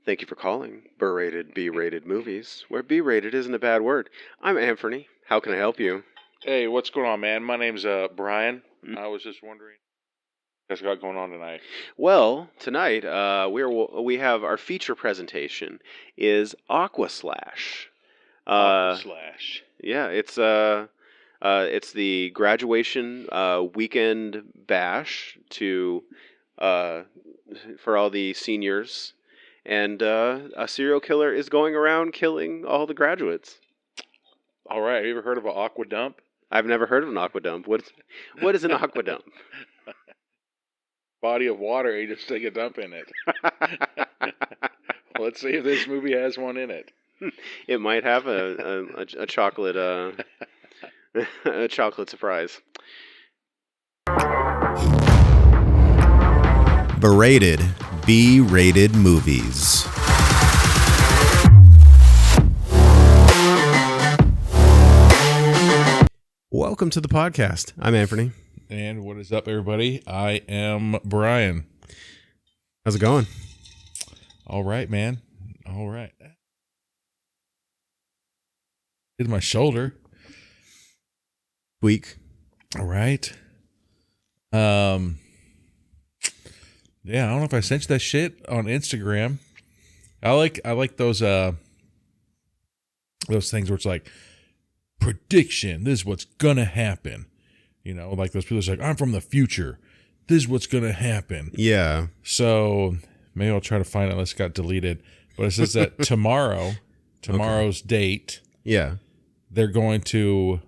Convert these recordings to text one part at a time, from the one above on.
Thank you for calling B-rated, B-rated movies, where B-rated isn't a bad word. I'm Anthony. How can I help you? Hey, what's going on, man? My name's Brian. I was just wondering what's got going on tonight. Well, tonight we have our feature presentation is Aquaslash. Aquaslash. Yeah, it's the graduation weekend bash to for all the seniors, and a serial killer is going around killing all the graduates. All right. Have you ever heard of an aqua dump? I've never heard of an aqua dump. What is an aqua dump? Body of water. You just take a dump in it. Let's see if this movie has one in it. It might have a chocolate a chocolate surprise. Berated, B-rated movies. Welcome to the podcast. I'm Anthony. And what is up, everybody? I am Brian. How's it going? All right, man. All right. Hit my shoulder. Week. All right. Yeah, I don't know if I sent you that shit on Instagram. I like those things where it's like prediction. This is what's gonna happen. You know, like those people are like, I'm from the future. This is what's gonna happen. Yeah. So maybe I'll try to find it unless it got deleted. But it says that tomorrow's date. Yeah. They're going to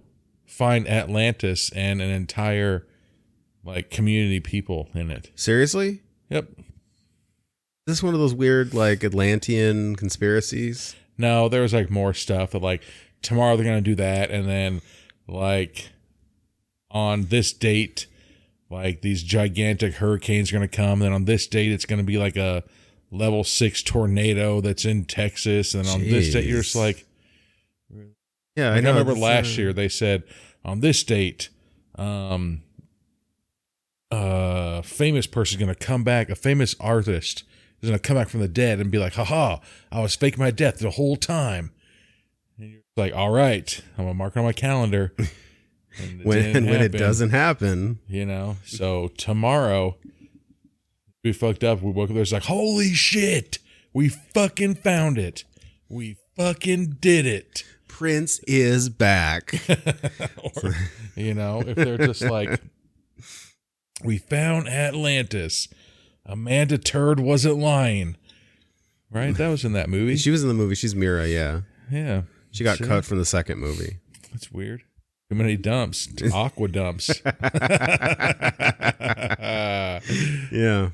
find Atlantis and an entire like community people in it. Seriously? Yep. Is this one of those weird like Atlantean conspiracies? No, there was like more stuff that like tomorrow they're gonna do that, and then like on this date, like these gigantic hurricanes are gonna come. Then on this date, it's gonna be like a level 6 tornado that's in Texas, and on this date, you're just like, yeah, I remember last year they said on this date, famous person's gonna come back, a famous artist is gonna come back from the dead and be like, haha, I was faking my death the whole time. And you're like, all right, I'm gonna mark it on my calendar. And when it doesn't happen, you know. So tomorrow we fucked up. We woke up there's like, holy shit, we fucking found it. We fucking did it. Prince is back. Or, you know, if they're just like, we found Atlantis. Amanda Turd wasn't lying. Right? That was in that movie. She was in the movie. She's Mira, yeah. Yeah. She got cut from the second movie. That's weird. Too many dumps. Aqua dumps. Yeah.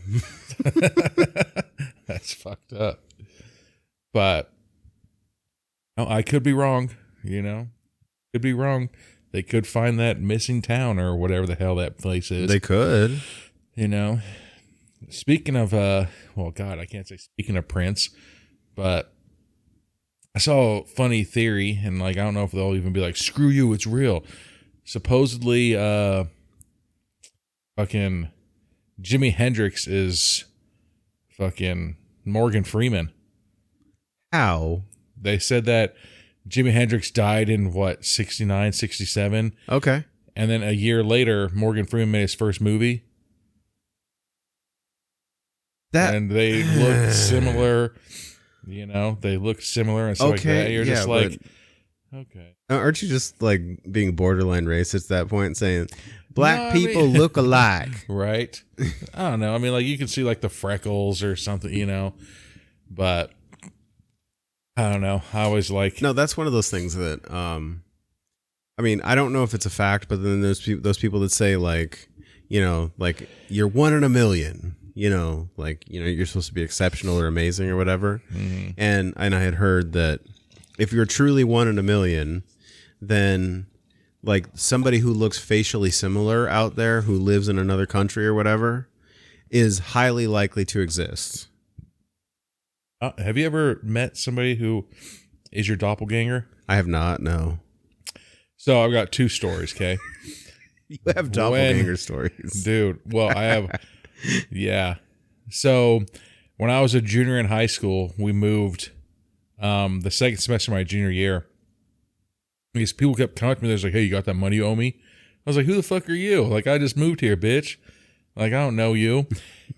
That's fucked up. But no, I could be wrong, you know. Could be wrong. They could find that missing town or whatever the hell that place is. They could. You know. Speaking of well, God, I can't say speaking of Prince, but I saw a funny theory, and like I don't know if they'll even be like, screw you, it's real. Supposedly fucking Jimi Hendrix is fucking Morgan Freeman. How? They said that Jimi Hendrix died in what, 69, 67? Okay. And then a year later, Morgan Freeman made his first movie. And they looked similar. You know, they look similar and stuff like that. You're just like, okay. Aren't you just like being borderline racist at that point, saying black people look alike? Right. I don't know. I mean, like you can see like the freckles or something, you know, but I don't know. I always like. No, that's one of those things that, I mean, I don't know if it's a fact, but then there's those people that say like, you know, like you're one in a million. You know, like, you know, you're supposed to be exceptional or amazing or whatever. Mm-hmm. And I had heard that if you're truly one in a million, then like somebody who looks facially similar out there who lives in another country or whatever is highly likely to exist. Have you ever met somebody who is your doppelganger? I have not, no. So I've got two stories, okay? You have doppelganger stories. Dude, well, I have... Yeah. So when I was a junior in high school, we moved the second semester of my junior year. These people kept coming up to me. They're like, hey, you got that money you owe me? I was like, who the fuck are you? Like, I just moved here, bitch. Like, I don't know you.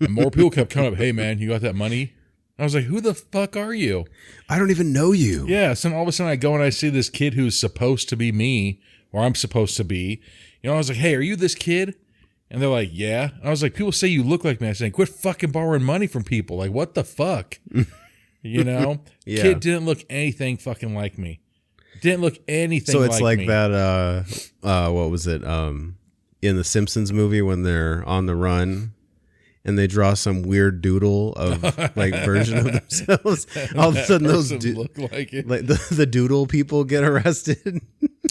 And more people kept coming up, hey, man, you got that money? I was like, who the fuck are you? I don't even know you. Yeah, so all of a sudden I go and I see this kid who's supposed to be me, or I'm supposed to be. You know, I was like, hey, are you this kid? And they're like, yeah. And I was like, people say you look like me. I said, quit fucking borrowing money from people. Like, what the fuck? You know? Yeah. Kid didn't look anything fucking like me. Didn't look anything like me. So it's like that, what was it? In the Simpsons movie when they're on the run and they draw some weird doodle of like version of themselves. All of a sudden those look like it. Like the doodle people get arrested.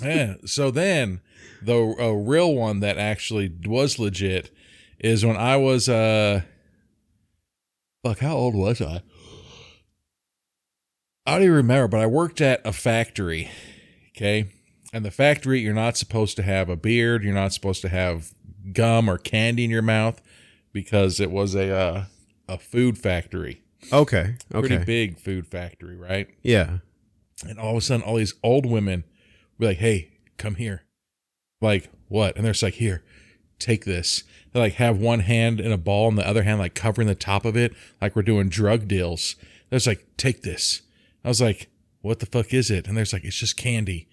Yeah. So then the real one that actually was legit is when I was, how old was I? I don't even remember, but I worked at a factory, okay? And the factory, you're not supposed to have a beard. You're not supposed to have gum or candy in your mouth because it was a food factory. Okay. Pretty big food factory, right? Yeah. And all of a sudden, all these old women were like, hey, come here. Like, what? And they're just like, here, take this. They like have one hand in a ball and the other hand like covering the top of it like we're doing drug deals. They're just like, take this. I was like, what the fuck is it? And there's like, it's just candy.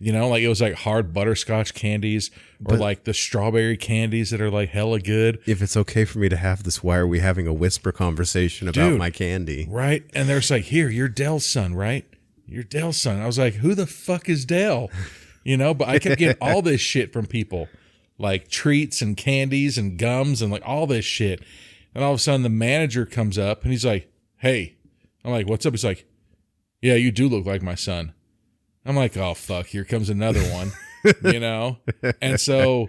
You know, like it was like hard butterscotch candies or like the strawberry candies that are like hella good. If it's okay for me to have this, why are we having a whisper conversation about my candy? Right. And they're just like, here, you're Dell's son, right? You're Dell's son. I was like, who the fuck is Dell? You know, but I kept getting all this shit from people like treats and candies and gums and like all this shit. And all of a sudden the manager comes up and he's like, hey, I'm like, what's up? He's like, yeah, you do look like my son. I'm like, oh, fuck, here comes another one, you know? And so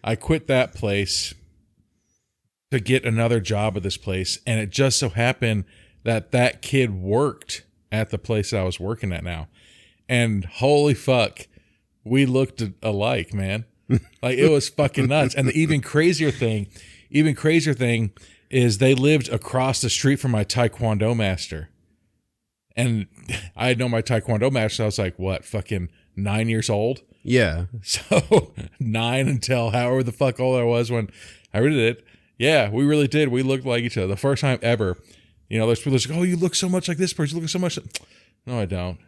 I quit that place to get another job at this place. And it just so happened that that kid worked at the place that I was working at now. And holy fuck, we looked alike, man. Like, it was fucking nuts. And the even crazier thing is they lived across the street from my Taekwondo master. And I had known my Taekwondo master. So I was like, what, fucking 9 years old? Yeah. So 9 until however the fuck old I was when I did it. Yeah, we really did. We looked like each other. The first time ever. You know, there's people that's like, oh, you look so much like this person. You look so much. No, I don't.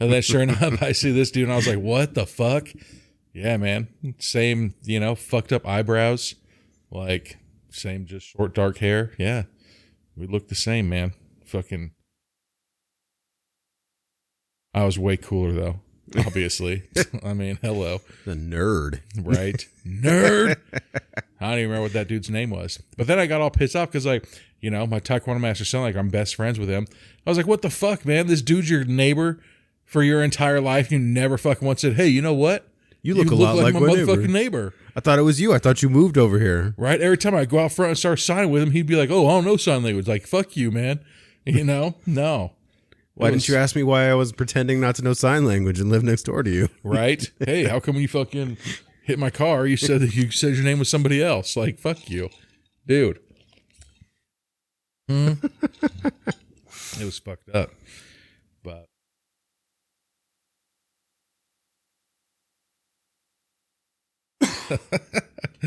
And then sure enough, I see this dude and I was like, what the fuck? Yeah, man. Same, you know, fucked up eyebrows. Like, same just short, dark hair. Yeah. We look the same, man. Fucking. I was way cooler, though, obviously. I mean, hello. The nerd. Right? Nerd! I don't even remember what that dude's name was. But then I got all pissed off because, like, you know, my Taekwondo master son, like, I'm best friends with him. I was like, what the fuck, man? This dude's your neighbor for your entire life. You never fucking once said, hey, you know what? You look a lot like my motherfucking neighbor. I thought it was you. I thought you moved over here. Right? Every time I go out front and start signing with him, he'd be like, oh, I don't know sign language. Like, fuck you, man. You know? No. Why didn't you ask me why I was pretending not to know sign language and live next door to you? Right? Hey, how come when you fucking hit my car, you said your name was somebody else? Like, fuck you. Dude. It was fucked up. But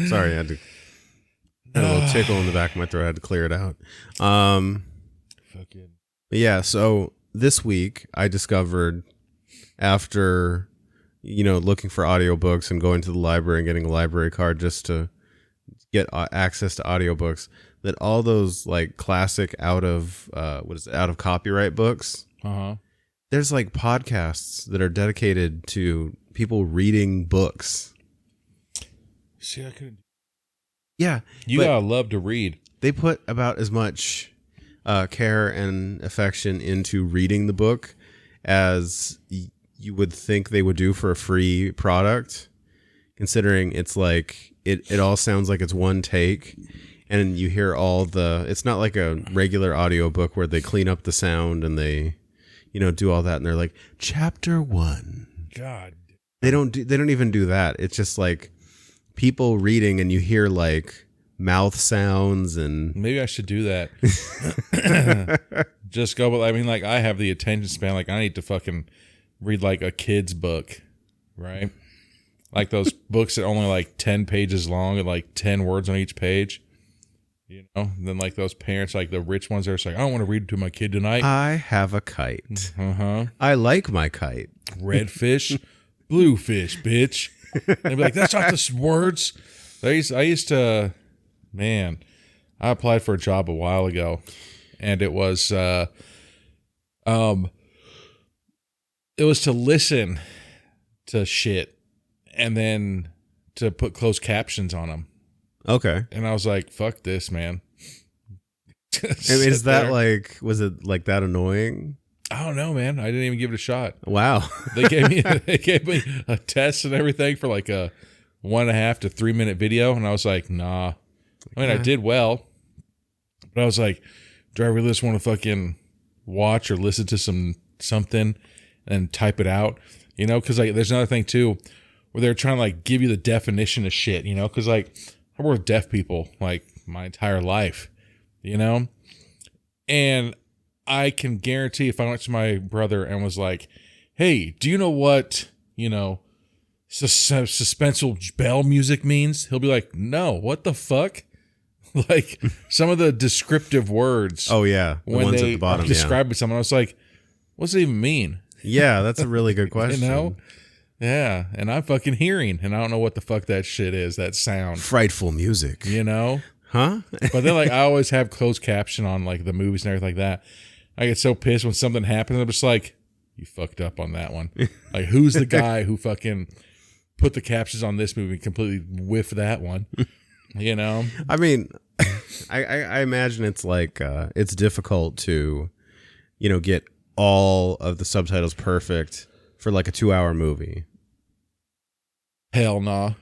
sorry, I had a little tickle in the back of my throat. I had to clear it out. Fucking. Yeah, so this week I discovered, after, you know, looking for audiobooks and going to the library and getting a library card just to get access to audiobooks, that all those like classic out of copyright books, there's like podcasts that are dedicated to people reading books. See, I couldn't. Yeah, you gotta love to read. They put about as much care and affection into reading the book as you would think they would do for a free product, considering it's like it all sounds like it's one take, and you hear it's not like a regular audiobook where they clean up the sound and they, you know, do all that, and they're like, chapter 1. God, they don't even do that. It's just like people reading, and you hear like mouth sounds and Maybe I should do that. Just go, but I mean, like, I have the attention span. Like, I need to fucking read like a kid's book, right? Like those books that are only like 10 pages long and like 10 words on each page. You know, and then like those parents, like the rich ones, are just like, I don't want to read it to my kid tonight. I have a kite. Uh-huh. I like my kite. Red fish, blue fish, bitch. They'd be like, that's not the words. I used to, man, I applied for a job a while ago, and it was to listen to shit and then to put closed captions on them. Okay. And I was like, fuck this, man. And is that like, was it like that annoying? I don't know, man. I didn't even give it a shot. Wow. They gave me a test and everything for like a 1.5 to 3 minute video, and I was like, nah. I mean, I did well, but I was like, do I really just want to fucking watch or listen to something and type it out? You know, because like there's another thing too, where they're trying to like give you the definition of shit. You know, because like I work with deaf people like my entire life. You know, and I can guarantee if I went to my brother and was like, hey, do you know what, you know, suspenseful bell music means? He'll be like, no, what the fuck? Like some of the descriptive words. Oh, yeah. The when ones they at the bottom, describe someone, I was like, what's it even mean? Yeah, that's a really good question. You know? Yeah. And I'm fucking hearing, and I don't know what the fuck that shit is, that sound. Frightful music. You know? Huh? But then, like, I always have closed caption on, like, the movies and everything like that. I get so pissed when something happens. I'm just like, you fucked up on that one. Like, who's the guy who fucking put the captions on this movie and completely whiffed that one? You know? I mean, I imagine it's like, it's difficult to, you know, get all of the subtitles perfect for like a 2-hour movie. Hell nah.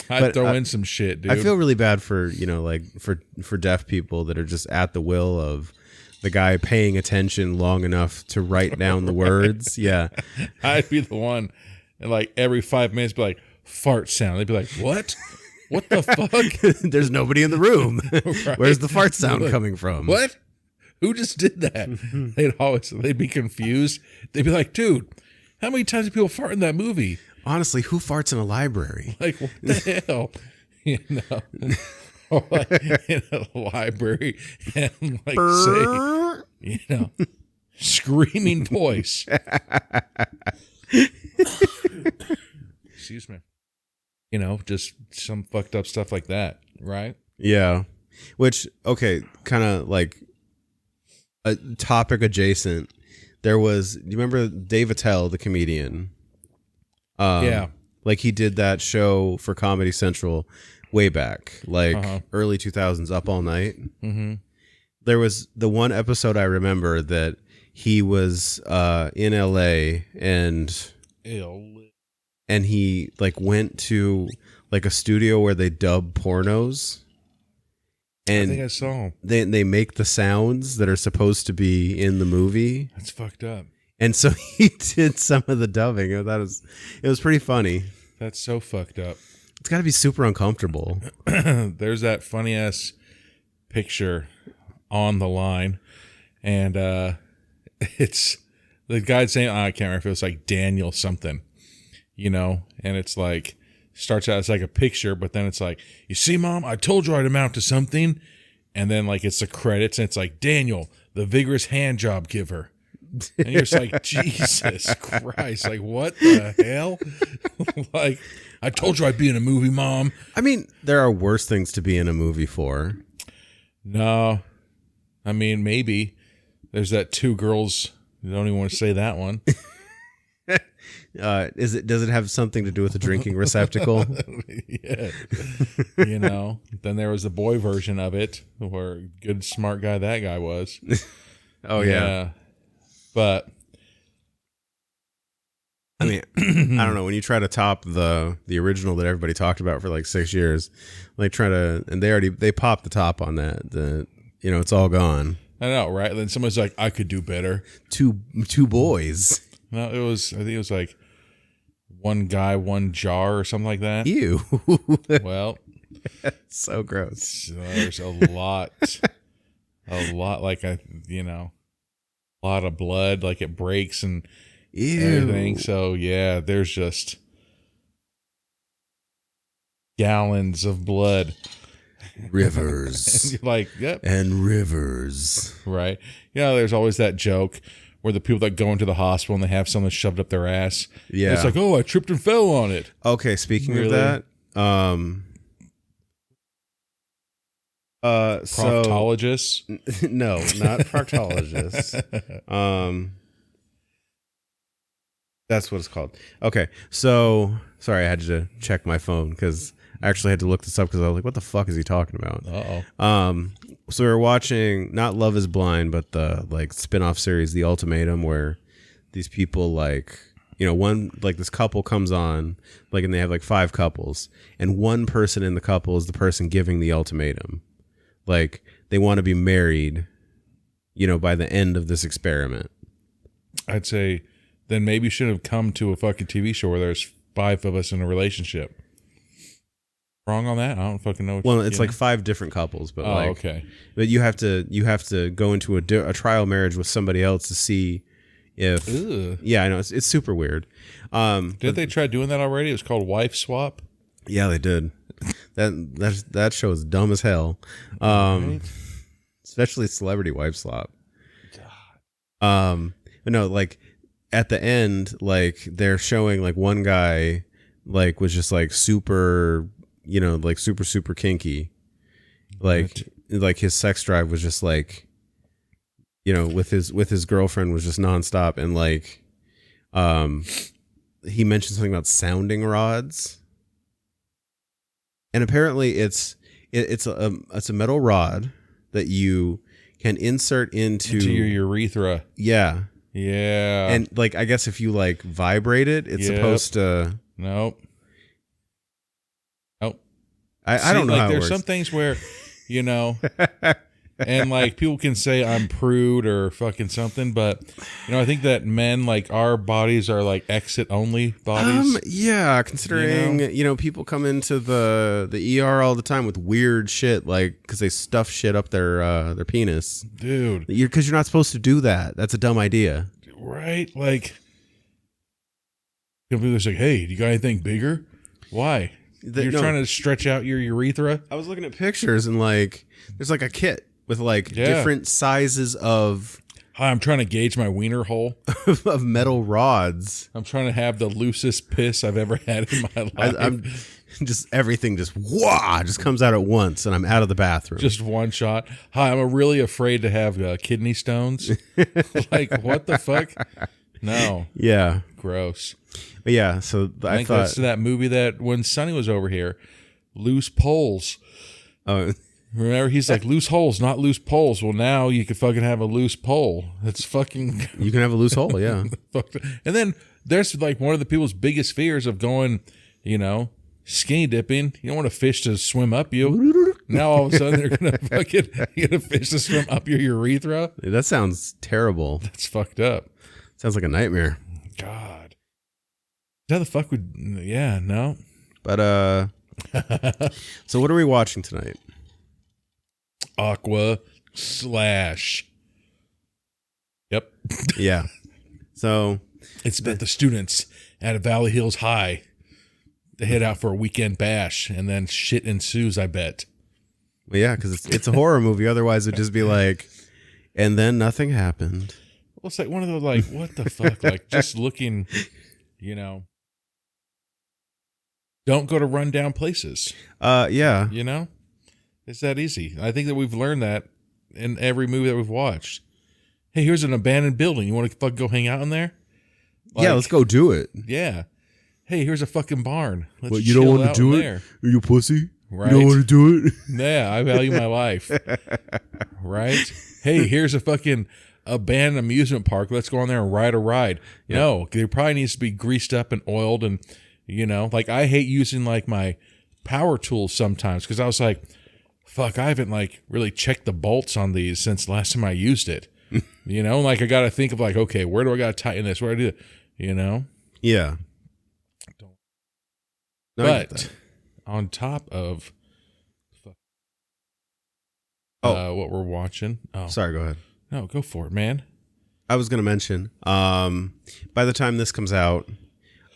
I'd throw in some shit, dude. I feel really bad for, you know, like for deaf people that are just at the will of the guy paying attention long enough to write down the words. Yeah. I'd be the one, and like every 5 minutes be like, fart sound. They'd be like, what? What the fuck? There's nobody in the room. Right? Where's the fart sound Like, coming from? What? Who just did that? They'd be confused. They'd be like, dude, how many times do people fart in that movie? Honestly, who farts in a library? Like, what the hell? You know, or like in a library and like say, you know, screaming voice. Excuse me. You know, just some fucked up stuff like that, right? Yeah. Which, okay, kind of like a topic adjacent. There was, do you remember Dave Attell, the comedian? Yeah. Like he did that show for Comedy Central way back, like early 2000s, Up All Night. Mm-hmm. There was the one episode I remember that he was in LA and he like went to like a studio where they dub pornos. And I think I saw. They make the sounds that are supposed to be in the movie. That's fucked up. And so he did some of the dubbing. It was pretty funny. That's so fucked up. It's got to be super uncomfortable. There's that funny ass picture on the line, and it's the guy's saying, I can't remember if it was like Daniel something, you know, and it's like starts out as like a picture, but then it's like, you see, Mom, I told you I'd amount to something, and then like it's the credits, and it's like Daniel, the vigorous hand job giver. And you're just like, Jesus Christ, like what the hell? Like, I told you I'd be in a movie, Mom. I mean, there are worse things to be in a movie for. No, I mean, maybe there's that Two Girls. You don't even want to say that one. Does it have something to do with the drinking receptacle? Yeah. You know, then there was the boy version of it where good, smart guy that guy was. Oh, yeah. But I mean, I don't know, when you try to top the original that everybody talked about for like 6 years, like and they popped the top on that, you know, it's all gone. I know, right? And then someone's like, I could do better. Two boys. No, I think it was like one guy, one jar or something like that. Ew. Well, So gross. So there's a lot, like a lot of blood, like it breaks and everything. So yeah, there's just gallons of blood. Rivers. And you're like, yep. And rivers. Right. There's always that joke where the people that go into the hospital and they have something shoved up their ass. Yeah. And it's like, oh, I tripped and fell on it. Okay, speaking of Really? that, Proctologists? No, not proctologists. That's what it's called. Okay, so sorry, I had to check my phone because I actually had to look this up because I was like, what the fuck is he talking about? Uh-oh. So we were watching not Love is Blind, but the like spin-off series, The Ultimatum, where these people like, one, like this couple comes on, like, and they have like 5 couples, and one person in the couple is the person giving the ultimatum. Like, they want to be married, by the end of this experiment. I'd say then maybe you should have come to a fucking TV show where there's 5 of us in a relationship. Wrong on that? I don't fucking know. Well, it's like 5 different couples, but okay. But you have to go into a trial marriage with somebody else to see if. Ugh. Yeah, I know it's super weird. Did they try doing that already? It was called Wife Swap. Yeah, they did. That show is dumb as hell. Right? Especially Celebrity Wife Swap. God. But no, like at the end, like they're showing like one guy like was just like super, like super kinky. Like his sex drive was just like, with his girlfriend was just nonstop, and like he mentioned something about sounding rods. And apparently it's a metal rod that you can insert into your urethra. Yeah. Yeah. And like I guess if you like vibrate it, it's supposed to. Nope. I don't know like, how it there's works. some things where, and like people can say I'm prude or fucking something, but I think that men, like, our bodies are like exit only bodies. Yeah, considering people come into the ER all the time with weird shit, like because they stuff shit up their penis, dude. Because you're not supposed to do that. That's a dumb idea, right? Like, people are like, "Hey, do you got anything bigger?" Why? You're trying to stretch out your urethra? I was looking at pictures and like there's like a kit with like different sizes of. Hi, I'm trying to gauge my wiener hole of metal rods. I'm trying to have the loosest piss I've ever had in my life. I'm just everything just comes out at once, and I'm out of the bathroom. Just one shot. Hi, I'm really afraid to have kidney stones. Like, what the fuck? No. Yeah. Gross. But yeah, so I thought that's that movie that when Sonny was over here, Loose Poles. Oh. Remember, he's like, loose holes, not loose poles. Well, now you can fucking have a loose pole. That's fucking. You can have a loose hole, yeah. And then there's like one of the people's biggest fears of going, skinny dipping. You don't want a fish to swim up you. Now all of a sudden they're gonna fucking get a fish to swim up your urethra. That sounds terrible. That's fucked up. Sounds like a nightmare. God. How the fuck would? Yeah, no. But so what are we watching tonight? Aquaslash. Yep. Yeah. So it's about the students at Valley Hills High. They head out for a weekend bash, and then shit ensues, I bet. Well, yeah, because it's a horror movie. Otherwise, it'd just be like, and then nothing happened. Well, it's like one of those, like, what the fuck? Like, just looking, don't go to rundown places. Yeah. It's that easy. I think that we've learned that in every movie that we've watched. Hey, here's an abandoned building. You want to fucking go hang out in there? Like, yeah, let's go do it. Yeah. Hey, here's a fucking barn. Let's what, you don't want to do it? There. Are you a pussy? Right. You don't want to do it? Yeah, I value my life. Right? Hey, here's a fucking abandoned amusement park. Let's go on there and ride a ride. Yeah. No, there probably needs to be greased up and oiled, and like I hate using like my power tools sometimes because I was like, fuck, I haven't like really checked the bolts on these since last time I used it. Like I got to think of like, okay, where do I got to tighten this? Where do I do it? Yeah. But on top of what we're watching. Oh, Sorry, go ahead. no, go for it, man. I was going to mention, by the time this comes out,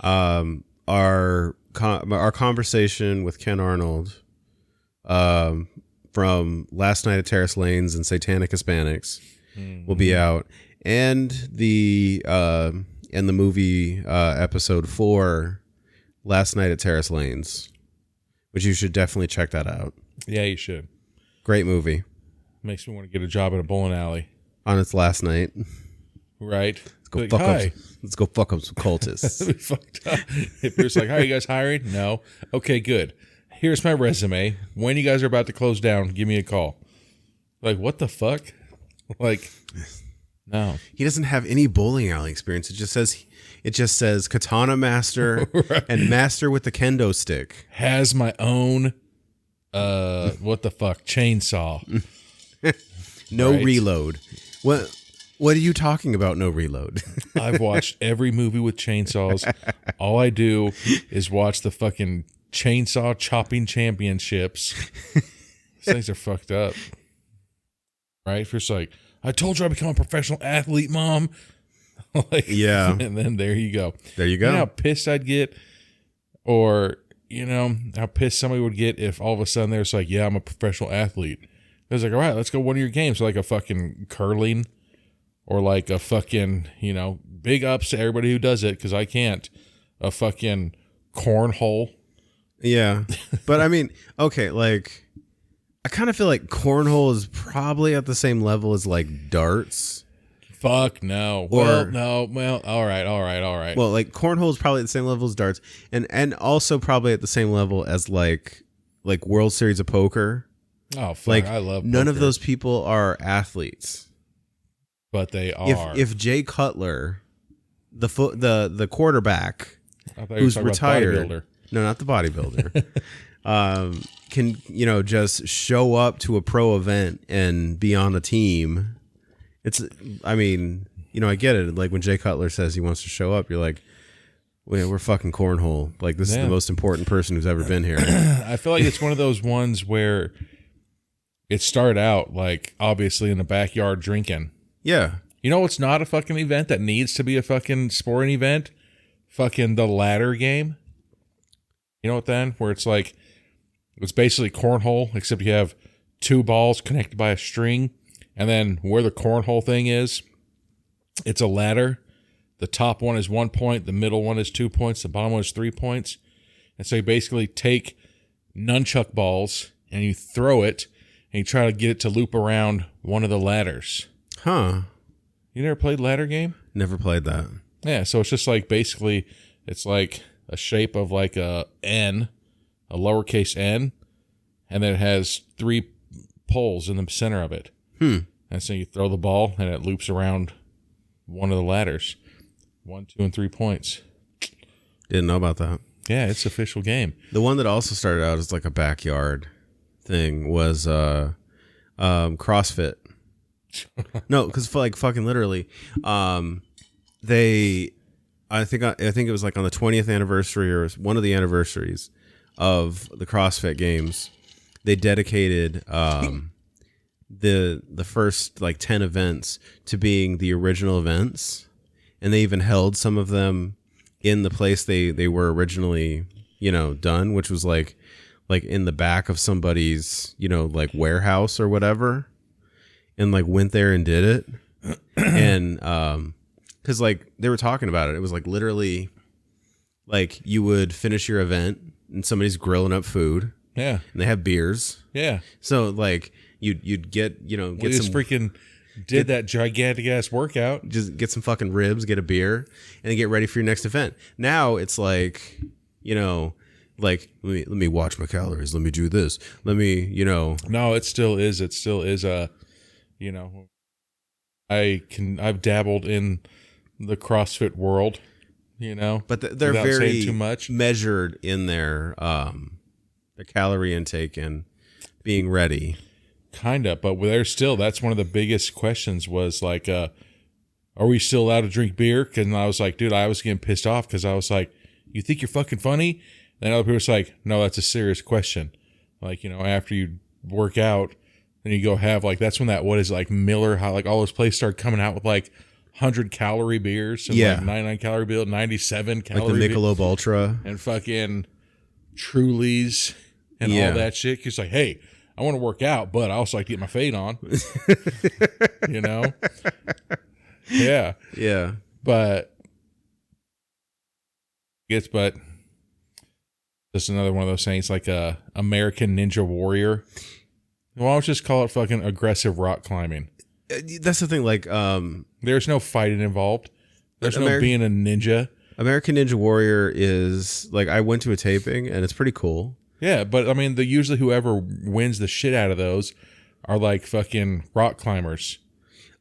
our conversation with Ken Arnold, from Last Night at Terrace Lanes and Satanic Hispanics will be out, and the movie episode 4, Last Night at Terrace Lanes, which you should definitely check that out. Yeah, you should. Great movie. Makes me want to get a job at a bowling alley. On its last night. Right. Let's go fuck up some cultists. That'd be fucked up. If you're just like, "Hi, you guys hiring?" No. Okay, good. Here's my resume. When you guys are about to close down, give me a call. Like, what the fuck? Like, no. He doesn't have any bowling alley experience. It just says katana master Right. and master with the kendo stick. Has my own what the fuck? Chainsaw. No Right. reload. What are you talking about? No reload. I've watched every movie with chainsaws. All I do is watch the fucking chainsaw chopping championships. These things are fucked up. Right? If you're just like, "I told you I'd become a professional athlete, Mom." Like, Yeah. And then there you go. There you go. You know how pissed I'd get? Or, you know, how pissed somebody would get if all of a sudden they're just like, "Yeah, I'm a professional athlete." I was like, "All right, let's go one of your games." Like a fucking curling or like a fucking, you know, big ups to everybody who does it because I can't. A fucking cornhole. Yeah. But I mean, okay, like, I kind of feel like cornhole is probably at the same level as like darts. Fuck no. Well, all right. Well, like cornhole is probably at the same level as darts, and also probably at the same level as like World Series of Poker. Oh fuck, Like, I love none of poker, those people are athletes. but they are. If Jay Cutler, the quarterback I thought you were who's talking about retired, bodybuilder. no, not the bodybuilder, can, you know, just show up to a pro event and be on a team. It's, I mean, you know, I get it. Like when Jay Cutler says he wants to show up, you're like, we're fucking cornhole. Like, this is the most important person who's ever been here. I feel like it's one of those ones where it started out like obviously in the backyard drinking. Yeah. You know what's not a fucking event that needs to be a fucking sporting event? Fucking the ladder game. You know what then? Where it's like, it's basically cornhole, except you have 2 balls connected by a string. And then where the cornhole thing is, it's a ladder. The top one is 1 point. The middle one is 2 points. The bottom one is 3 points. And so you basically take nunchuck balls and you throw it and you try to get it to loop around one of the ladders. Huh. You never played ladder game? Never played that. Yeah, so it's just like basically it's like a shape of like a N, a lowercase n, and then it has 3 poles in the center of it. And so you throw the ball and it loops around one of the ladders. 1, 2, and 3 points. Didn't know about that. Yeah, it's an official game. The one that also started out as like a backyard thing was CrossFit. No, because like fucking literally, I think it was like on the 20th anniversary or one of the anniversaries of the CrossFit Games, they dedicated the first like 10 events to being the original events, and they even held some of them in the place they were originally, you know, done, which was like in the back of somebody's, you know, like warehouse or whatever, and like went there and did it. And because like they were talking about it, it was like literally like you would finish your event and somebody's grilling up food. Yeah. And they have beers. Yeah. So like you'd get, you know, We just freaking did that gigantic ass workout. just get some fucking ribs, get a beer, and then get ready for your next event. Now it's like, you know, like let me watch my calories. Let me do this. Let me, you know. No, it still is. It still is a, you know, I've dabbled in the CrossFit world, you know, But they're without very saying too much. measured in their calorie intake and being ready. Kind of, but there's still, that's one of the biggest questions was like, are we still allowed to drink beer? And I was like, dude, I was getting pissed off because I was like, you think you're fucking funny? And other people was like, no, that's a serious question. Like, you know, after you work out, and you go have like that's when that what is like Miller, how like all those places start coming out with like 100-calorie beers and like 99-calorie beer, 97-calorie like the Michelob Ultra and fucking Trulies and all that shit. It's like, hey, I want to work out, but I also like to get my fade on. You know? Yeah. Yeah. But just another one of those things like a American Ninja Warrior. Why don't we just call it fucking aggressive rock climbing? That's the thing, like there's no fighting involved. There's no being a ninja. American Ninja Warrior is like I went to a taping and it's pretty cool. Yeah, but I mean usually whoever wins the shit out of those are like fucking rock climbers.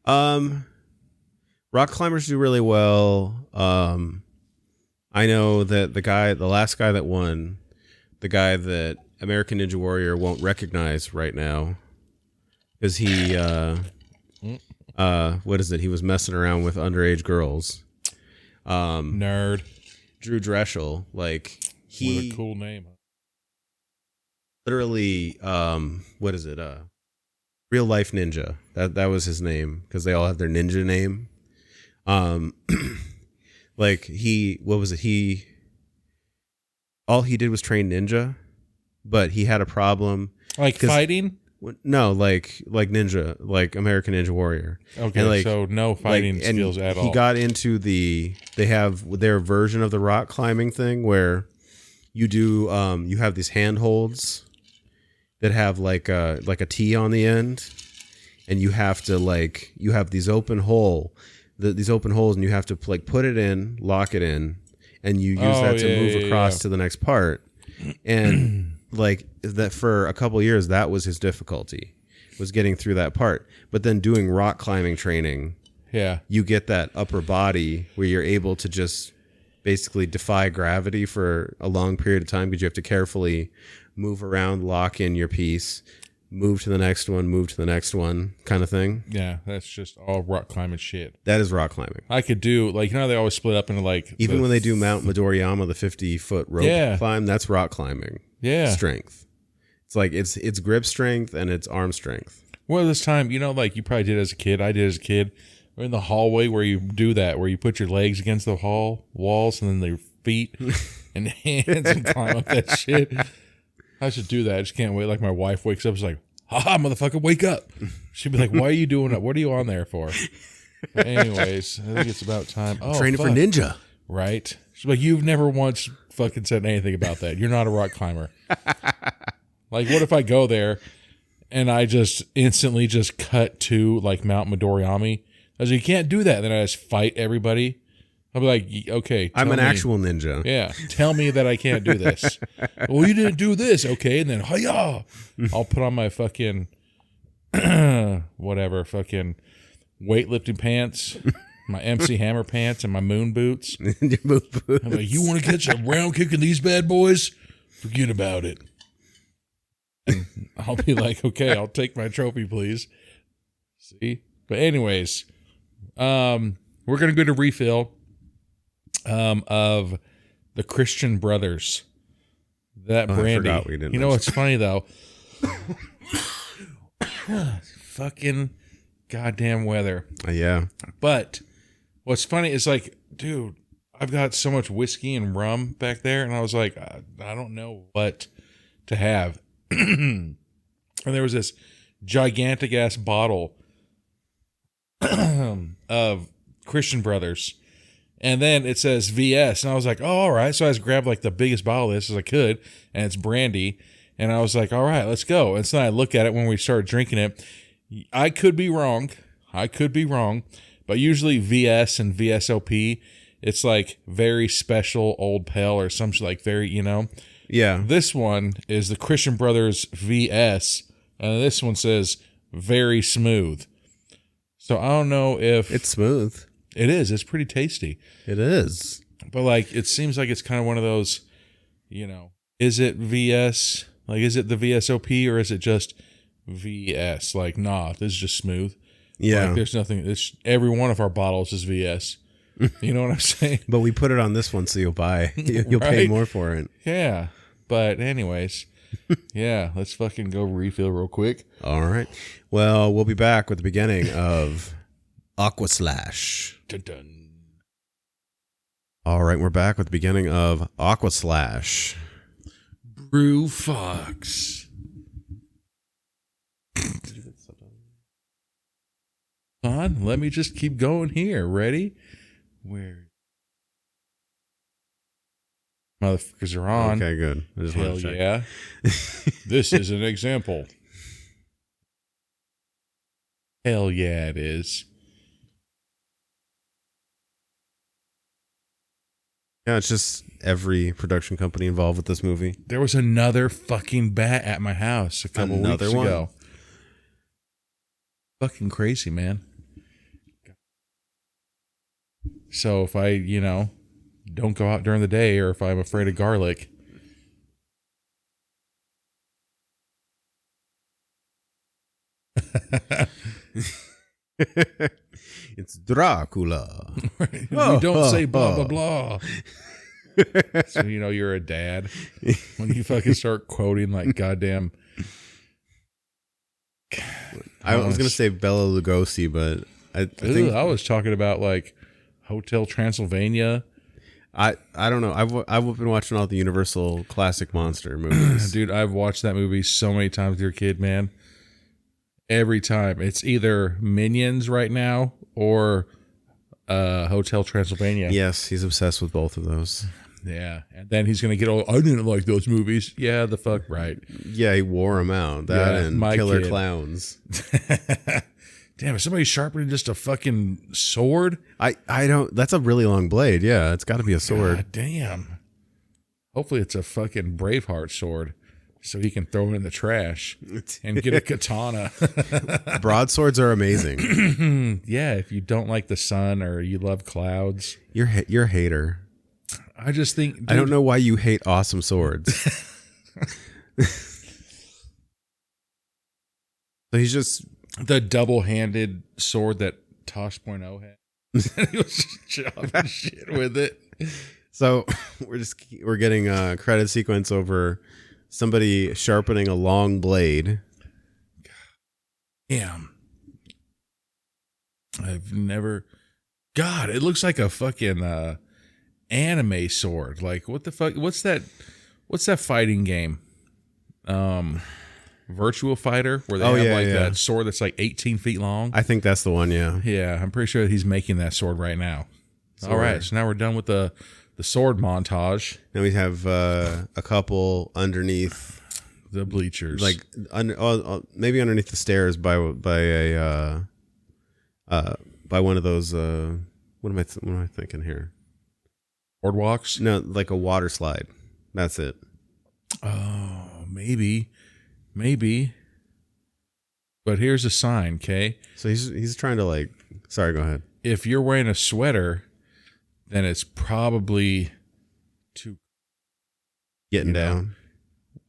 Rock climbers do really well. I know that the last guy that won, the guy that American Ninja Warrior won't recognize right now, because he, what is it? He was messing around with underage girls. Nerd. Drew Dreschel, like he. What a cool name. Literally, what is it? Real Life Ninja. That was his name because they all have their ninja name. Like what was it? All he did was train ninja, but he had a problem. Like fighting? No, like ninja, like American Ninja Warrior. Okay, and so no fighting skills at all. He got into they have their version of the rock climbing thing where you do, you have these handholds that have like a T on the end, and you have to you have these open holes, and you have to like put it in, lock it in, and you use that to move across to the next part. And like that for a couple of years, that was his difficulty, was getting through that part. But then doing rock climbing training, you get that upper body where you're able to just basically defy gravity for a long period of time because you have to carefully move around, lock in your piece, move to the next one, kind of thing. Yeah, that's just all rock climbing shit. That is rock climbing. I could do, like, they always split up into, like... Even when they do Mount Midoriyama, the 50-foot rope climb, that's rock climbing. Yeah. Strength. It's like, it's grip strength and it's arm strength. Well, this time, like you probably did as a kid, I did as a kid, we're in the hallway where you do that, where you put your legs against the walls and then their feet and hands and climb up that shit. I should do that. I just can't wait. Like my wife wakes up, it's like, haha, motherfucker, wake up. She'd be like, why are you doing that? What are you on there for? But anyways, I think it's about time. Oh, training for ninja. Right. She's like, you've never once fucking said anything about that. You're not a rock climber. Like, what if I go there and I just instantly just cut to like Mount Midoriyama? I was like, you can't do that. Then I just fight everybody. I'll be like, okay. I'm an actual ninja. Yeah. Tell me that I can't do this. Well, you didn't do this. Okay. And then, hiya! I'll put on my fucking, whatever, fucking weightlifting pants, my MC Hammer pants, and my moon boots. Your moon boots. I'm like, you want to catch a round kick in these bad boys? Forget about it. And I'll be like, okay, I'll take my trophy, please. See? But anyways, we're going to go to refill of the Christian Brothers. That brandy. I forgot we didn't. You know what's funny though? Fucking goddamn weather. Yeah. But what's funny is like, dude, I've got so much whiskey and rum back there, and I was like, I don't know what to have. And there was this gigantic ass bottle of Christian Brothers. And then it says VS. And I was like, oh, all right. So I just grabbed like the biggest bottle of this as I could. And it's brandy. And I was like, all right, let's go. And so I look at it when we start drinking it. I could be wrong. But usually VS and VSOP, it's like very special old pale or some like very, Yeah. This one is the Christian Brothers VS. And this one says very smooth. So I don't know if... It's smooth. It is. It's pretty tasty. It is. But like, it seems like it's kind of one of those, is it VS? Like, is it the VSOP or is it just VS? Like, nah, this is just smooth. Yeah. Like, there's nothing. Every one of our bottles is VS. You know what I'm saying? But we put it on this one so you'll buy. You'll pay more for it. Yeah. But anyways, Yeah, let's fucking go refill real quick. All right. Well, we'll be back with the beginning of Aquaslash. Dun dun. All right, we're back with the beginning of Aquaslash. Brew Fox. On, let me just keep going here. Ready? Where? Motherfuckers are on. Okay, good. I just Hell wanted to check. yeah. This is an example. Hell yeah, it is. Yeah, it's just every production company involved with this movie. There was another fucking bat at my house a couple Another weeks one? ago. Fucking crazy, man. So if I, don't go out during the day, or if I'm afraid of garlic, It's Dracula. we don't say blah, blah, blah. So, you're a dad when you fucking start quoting like goddamn. I was going to say Bela Lugosi, but I think I was talking about like Hotel Transylvania. I don't know. I've been watching all the Universal classic monster movies. Dude, I've watched that movie so many times with your kid, man. Every time. It's either Minions right now or Hotel Transylvania. Yes, he's obsessed with both of those. Yeah. And then he's going to get all, I didn't like those movies. Yeah, the fuck right. Yeah, he wore them out. That Yeah, and my Killer kid. Clowns. Damn, is somebody sharpening just a fucking sword? I don't. That's a really long blade. Yeah, it's got to be a sword. God damn. Hopefully it's a fucking Braveheart sword so he can throw it in the trash and get a katana. Broadswords are amazing. Yeah, if you don't like the sun or you love clouds. You're a hater. I just think... Dude, I don't know why you hate awesome swords. So he's just... the double-handed sword that Tosh.0 had. He was just chopping shit with it. So we're getting a credit sequence over somebody sharpening a long blade. Damn. I've never... God, it looks like a fucking anime sword. Like, what the fuck? What's that fighting game? Virtual Fighter, where they have that sword that's like 18 feet long. I think that's the one, yeah. Yeah, I'm pretty sure he's making that sword right now. All right, so now we're done with the sword montage. Then we have a couple underneath The bleachers. like maybe underneath the stairs by one of those what am I thinking here? boardwalks? No, like a water slide. That's it. Oh, maybe. But here's a sign, okay? So he's trying to like. Sorry, go ahead. If you're wearing a sweater, then it's probably too. Getting down.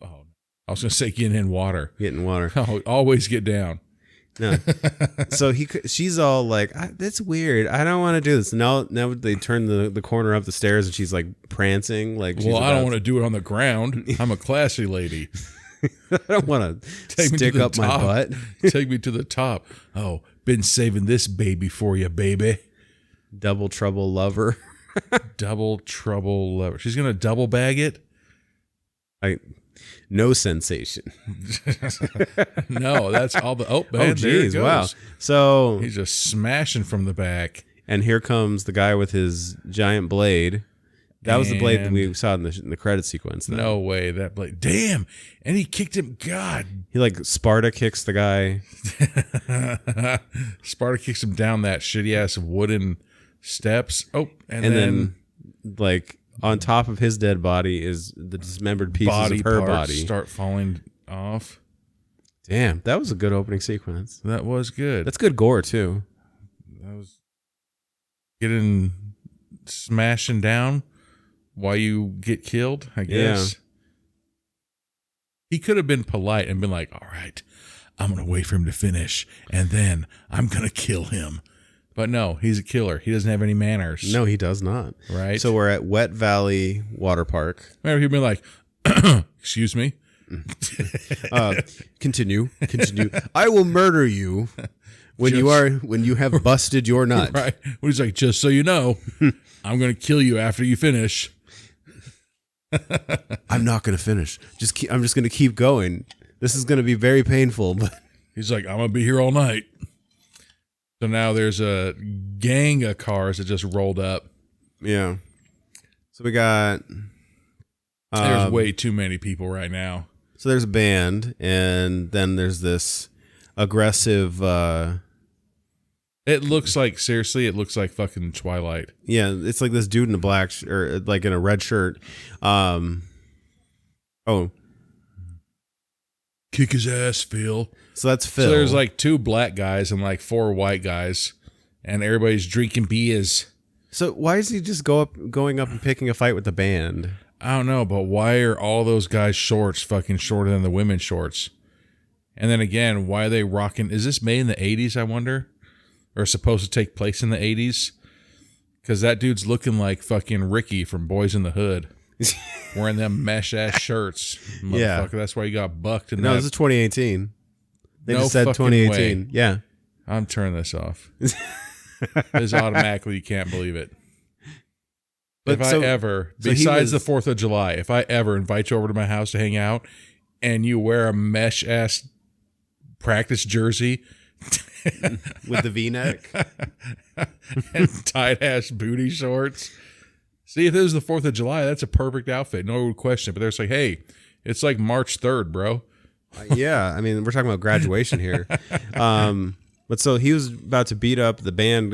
Oh, I was gonna say getting in water. Getting water. Oh, always get down. No. So she's all like, "That's weird. I don't want to do this." Now they turn the corner up the stairs and she's like prancing. Like, Well, I don't want to do it on the ground. I'm a classy lady. I don't want to Take me stick to the up my top. butt. Take me to the top. Oh, been saving this baby for you, baby. Double trouble lover. Double trouble lover. She's gonna double bag it. No sensation. No, that's all the. Oh, man, Oh, there geez, it goes. wow. So He's just smashing from the back. and here comes the guy with his giant blade. That was the blade that we saw in the credit sequence. Though. No way, that blade. Damn, and he kicked him. God, He like Sparta kicks the guy. Sparta kicks him down that shitty ass wooden steps. Oh, and then like on top of his dead body is the dismembered pieces body of her parts body. start falling off. Damn, that was a good opening sequence. That was good. That's good gore too. That was getting smashing down while you get killed, I guess. Yeah. He could have been polite and been like, all right, I'm going to wait for him to finish, and then I'm going to kill him. But no, he's a killer. He doesn't have any manners. No, he does not. Right? So we're at Wet Valley Water Park. Remember, he'd been like, excuse me, Continue. I will murder you when you have busted your nut. Right. When he's like, just so you know, I'm going to kill you after you finish. I'm not going to finish. I'm just going to keep going. This is going to be very painful. But he's like, I'm going to be here all night. So now there's a gang of cars that just rolled up. Yeah. So we got... there's way too many people right now. So there's a band, and then there's this aggressive... it looks like fucking Twilight. Yeah, it's like this dude in a black... or like in a red shirt. Kick his ass, Phil. So that's Phil. So there's like 2 black guys and like 4 white guys, and everybody's drinking beers. So why is he just going up and picking a fight with the band? I don't know, but why are all those guys' shorts fucking shorter than the women's shorts? And then again, why are they rocking? Is this made in the 80s, I wonder? Or supposed to take place in the 80s? Because that dude's looking like fucking Ricky from Boys in the Hood. Wearing them mesh-ass shirts. Motherfucker, Yeah. That's why you got bucked in No, that. this is 2018. They No just said fucking 2018. way. Yeah. I'm turning this off. It's automatically, you can't believe it. But If I ever, besides the 4th of July, if I ever invite you over to my house to hang out and you wear a mesh-ass practice jersey with the V-neck and tight-ass booty shorts, see, if this is the 4th of July, that's a perfect outfit. No one would question it. But they're just like, hey, it's like March 3rd, bro. Yeah, I mean, we're talking about graduation here. But so he was about to beat up the band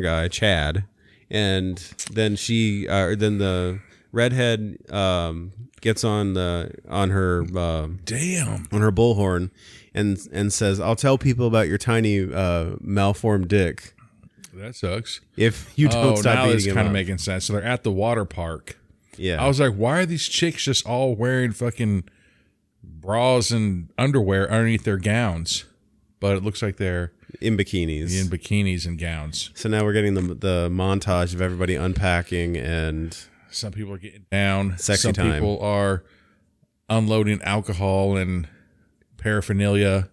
guy, Chad, and then then the redhead gets on her bullhorn and says, "I'll tell people about your tiny malformed dick That sucks. if you don't stop now beating it's him kind of up." making sense. So they're at the water park. Yeah, I was like, why are these chicks just all wearing fucking bras and underwear underneath their gowns? But it looks like they're in bikinis and gowns. So now we're getting the montage of everybody unpacking, and Some people are getting down. Sexy Some time. people are unloading alcohol and paraphernalia,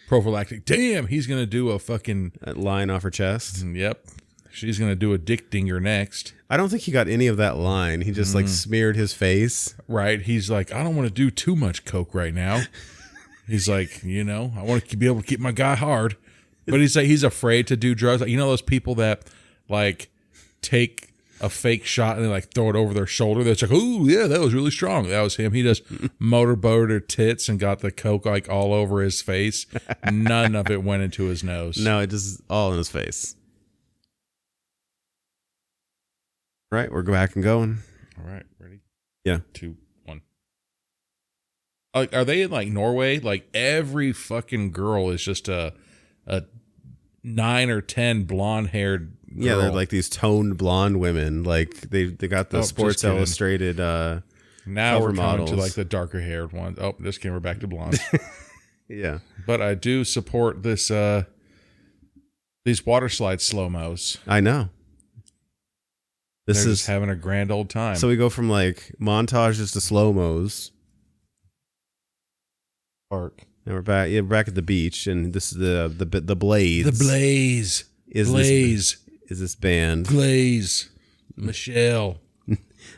prophylactic. Damn, he's going to do a fucking... line off her chest. Yep. She's going to do a dick dinger next. I don't think he got any of that line. He just like smeared his face. Right. He's like, I don't want to do too much coke right now. He's like, I want to be able to keep my guy hard. But he's like, he's afraid to do drugs. Like, those people that like take a fake shot and they like throw it over their shoulder. They're like, oh yeah, that was really strong. That was him. He just motorboated her tits and got the coke like all over his face. None of it went into his nose. No, it just all in his face. Right, we're back and going. All right, ready? Yeah. 2, 1. Like, are they in like Norway? Like every fucking girl is just a 9 or 10 blonde haired. Yeah, they're like these toned blonde women. Like they got the Oh, Sports just kidding. Illustrated. Now cover we're coming models. to like the darker haired ones. Oh, this came we're back to blondes. Yeah, But I do support this these water slide slow mos. I know. This They're is just having a grand old time. so we go from like montages to slow mos. Park. And we're back. Yeah, we're back at the beach, and this is the Blades. The Blaze. Is this band Glaze. Michelle.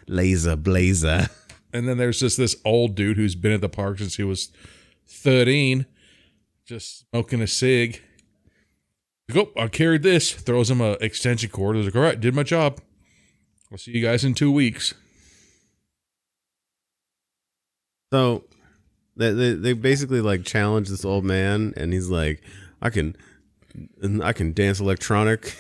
Blazer. And then there's just this old dude who's been at the park since he was 13, just smoking a cig. Like, oh, I carried this. Throws him an extension cord. He's like, all right, did my job. I'll see you guys in 2 weeks. So they basically like challenge this old man, and he's like, I can dance electronic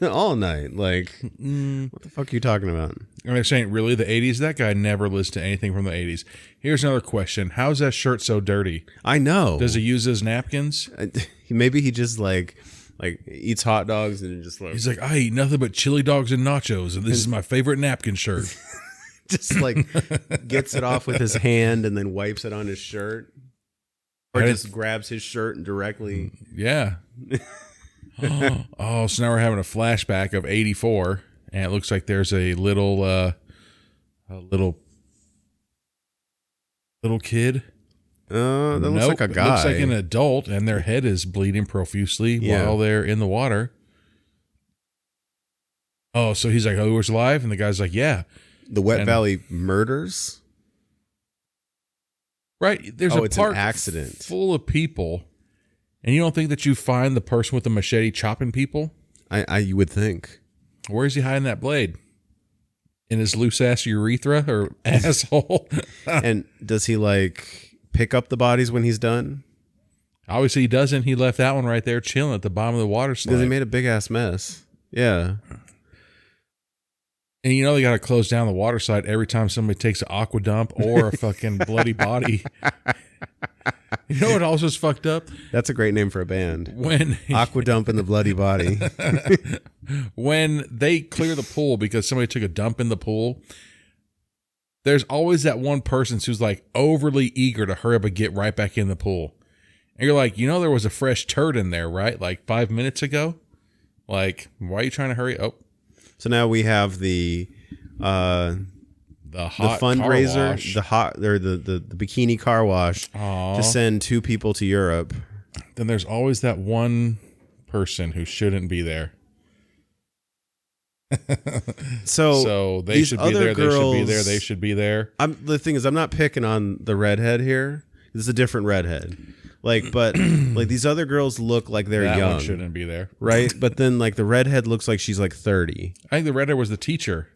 all night. Like, what the fuck are you talking about? And they're saying, really, the 80s? That guy never listened to anything from the 80s. Here's another question. How's that shirt so dirty? I know. Does he use his napkins? Maybe he just like eats hot dogs and just like He's like, I eat nothing but chili dogs and nachos, and this is my favorite napkin shirt. just like gets it off with his hand and then wipes it on his shirt, or just grabs his shirt and directly. Yeah. Oh, so now we're having a flashback of 84, and it looks like there's a little kid. That looks Nope, like a it guy. looks like an adult, and their head is bleeding profusely while they're in the water. Oh, so he's like, "Oh, who's alive?" And the guy's like, "Yeah." The Wet Valley murders? Right. There's a it's park an accident full of people, and you don't think that you find the person with the machete chopping people? You would think. Where is he hiding that blade? In his loose ass urethra or asshole? And does he like pick up the bodies when he's done? Obviously he doesn't. He left that one right there chilling at the bottom of the water slide. Because he made a big ass mess. Yeah. And you know they got to close down the water slide every time somebody takes an aqua dump or a fucking bloody body. You know what also is fucked up? That's a great name for a band. When Aqua Dump and the Bloody Body. When they clear the pool because somebody took a dump in the pool, there's always that one person who's like overly eager to hurry up and get right back in the pool. And you're like, you know, there was a fresh turd in there, right? Like 5 minutes ago. Like, why are you trying to hurry? Oh, so now we have the fundraiser, the bikini car wash to send 2 people to Europe. Then there's always that one person who shouldn't be there. So they should be there. They should be there. They should be there. The thing is, I'm not picking on the redhead here. This is a different redhead. But like these other girls look like they're that young. One shouldn't be there, right? But then like the redhead looks like she's like 30. I think the redhead was the teacher.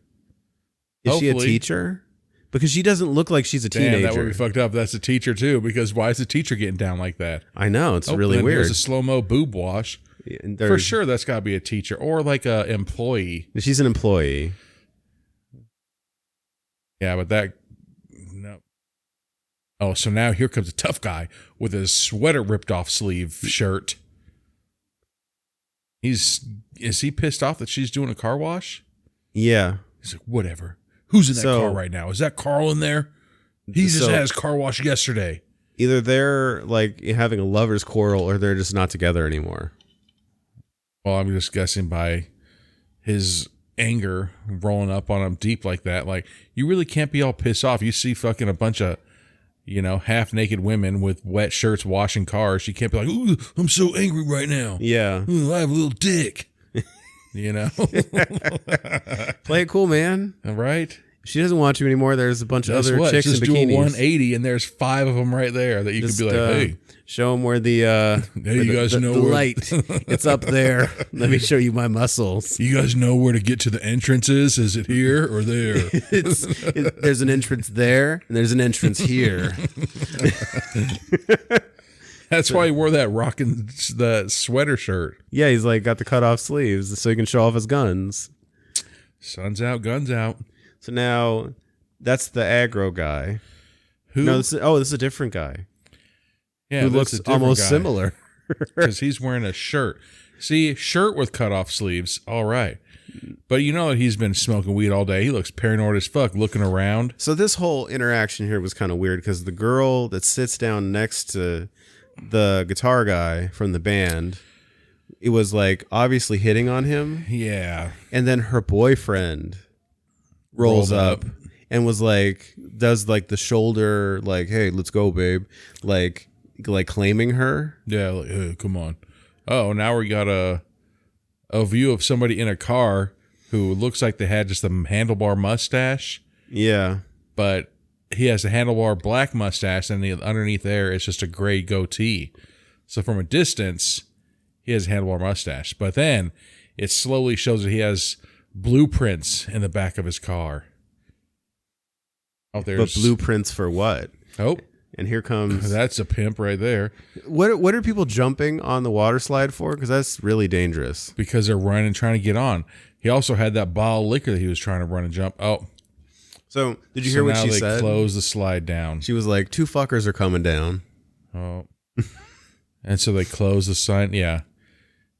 Is she a teacher? Because she doesn't look like she's a teenager. That would be fucked up. That's a teacher too. Because why is the teacher getting down like that? I know, it's really weird. There's a slow-mo boob wash. For sure, that's got to be a teacher or like a employee. She's an employee. Yeah, but no. Oh, so now here comes a tough guy with his sweater ripped off sleeve shirt. Is he pissed off that she's doing a car wash? Yeah. He's like, whatever. Who's in that car right now? Is that Carl in there? He just had his car wash yesterday. Either they're like having a lover's quarrel or they're just not together anymore. Well, I'm just guessing by his anger rolling up on him deep like that. Like, you really can't be all pissed off. You see fucking a bunch of, half naked women with wet shirts washing cars. You can't be like, ooh, I'm so angry right now. Yeah. Ooh, I have a little dick. Play it cool, man. All right. If she doesn't want you anymore, there's a bunch of other chicks just in bikinis. Do a 180 and there's 5 of them right there that you could be like, hey. Show them where the light. It's up there. Let me show you my muscles. You guys know where to get to the entrances? Is it here or there? There's an entrance there, and there's an entrance here. That's why he wore that rocking the sweater shirt. Yeah, he's like got the cut off sleeves so he can show off his guns. Sun's out, guns out. So now that's the aggro guy. Who? No, this is a different guy. Yeah, who looks almost similar. Because he's wearing a shirt. See, shirt with cut off sleeves. All right. But you know that he's been smoking weed all day. He looks paranoid as fuck looking around. So this whole interaction here was kind of weird because the girl that sits down next to the guitar guy from the band, it was like obviously hitting on him. Yeah. And then her boyfriend rolls up and was like, does like the shoulder, like, hey, let's go, babe. Like claiming her. Yeah, like, hey, come on. Oh, now we got a view of somebody in a car who looks like they had just a handlebar mustache. Yeah. But he has a handlebar black mustache, and underneath there is just a gray goatee. So from a distance, he has a handlebar mustache. But then it slowly shows that he has blueprints in the back of his car. Oh, but blueprints for what? Oh. And here comes... That's a pimp right there. What are people jumping on the water slide for? Because that's really dangerous. Because they're running and trying to get on. He also had that bottle of liquor that he was trying to run and jump. Oh. So, did you hear what she said? Now they close the slide down. She was like, 2 fuckers are coming down. Oh. And so they close the sign. Yeah.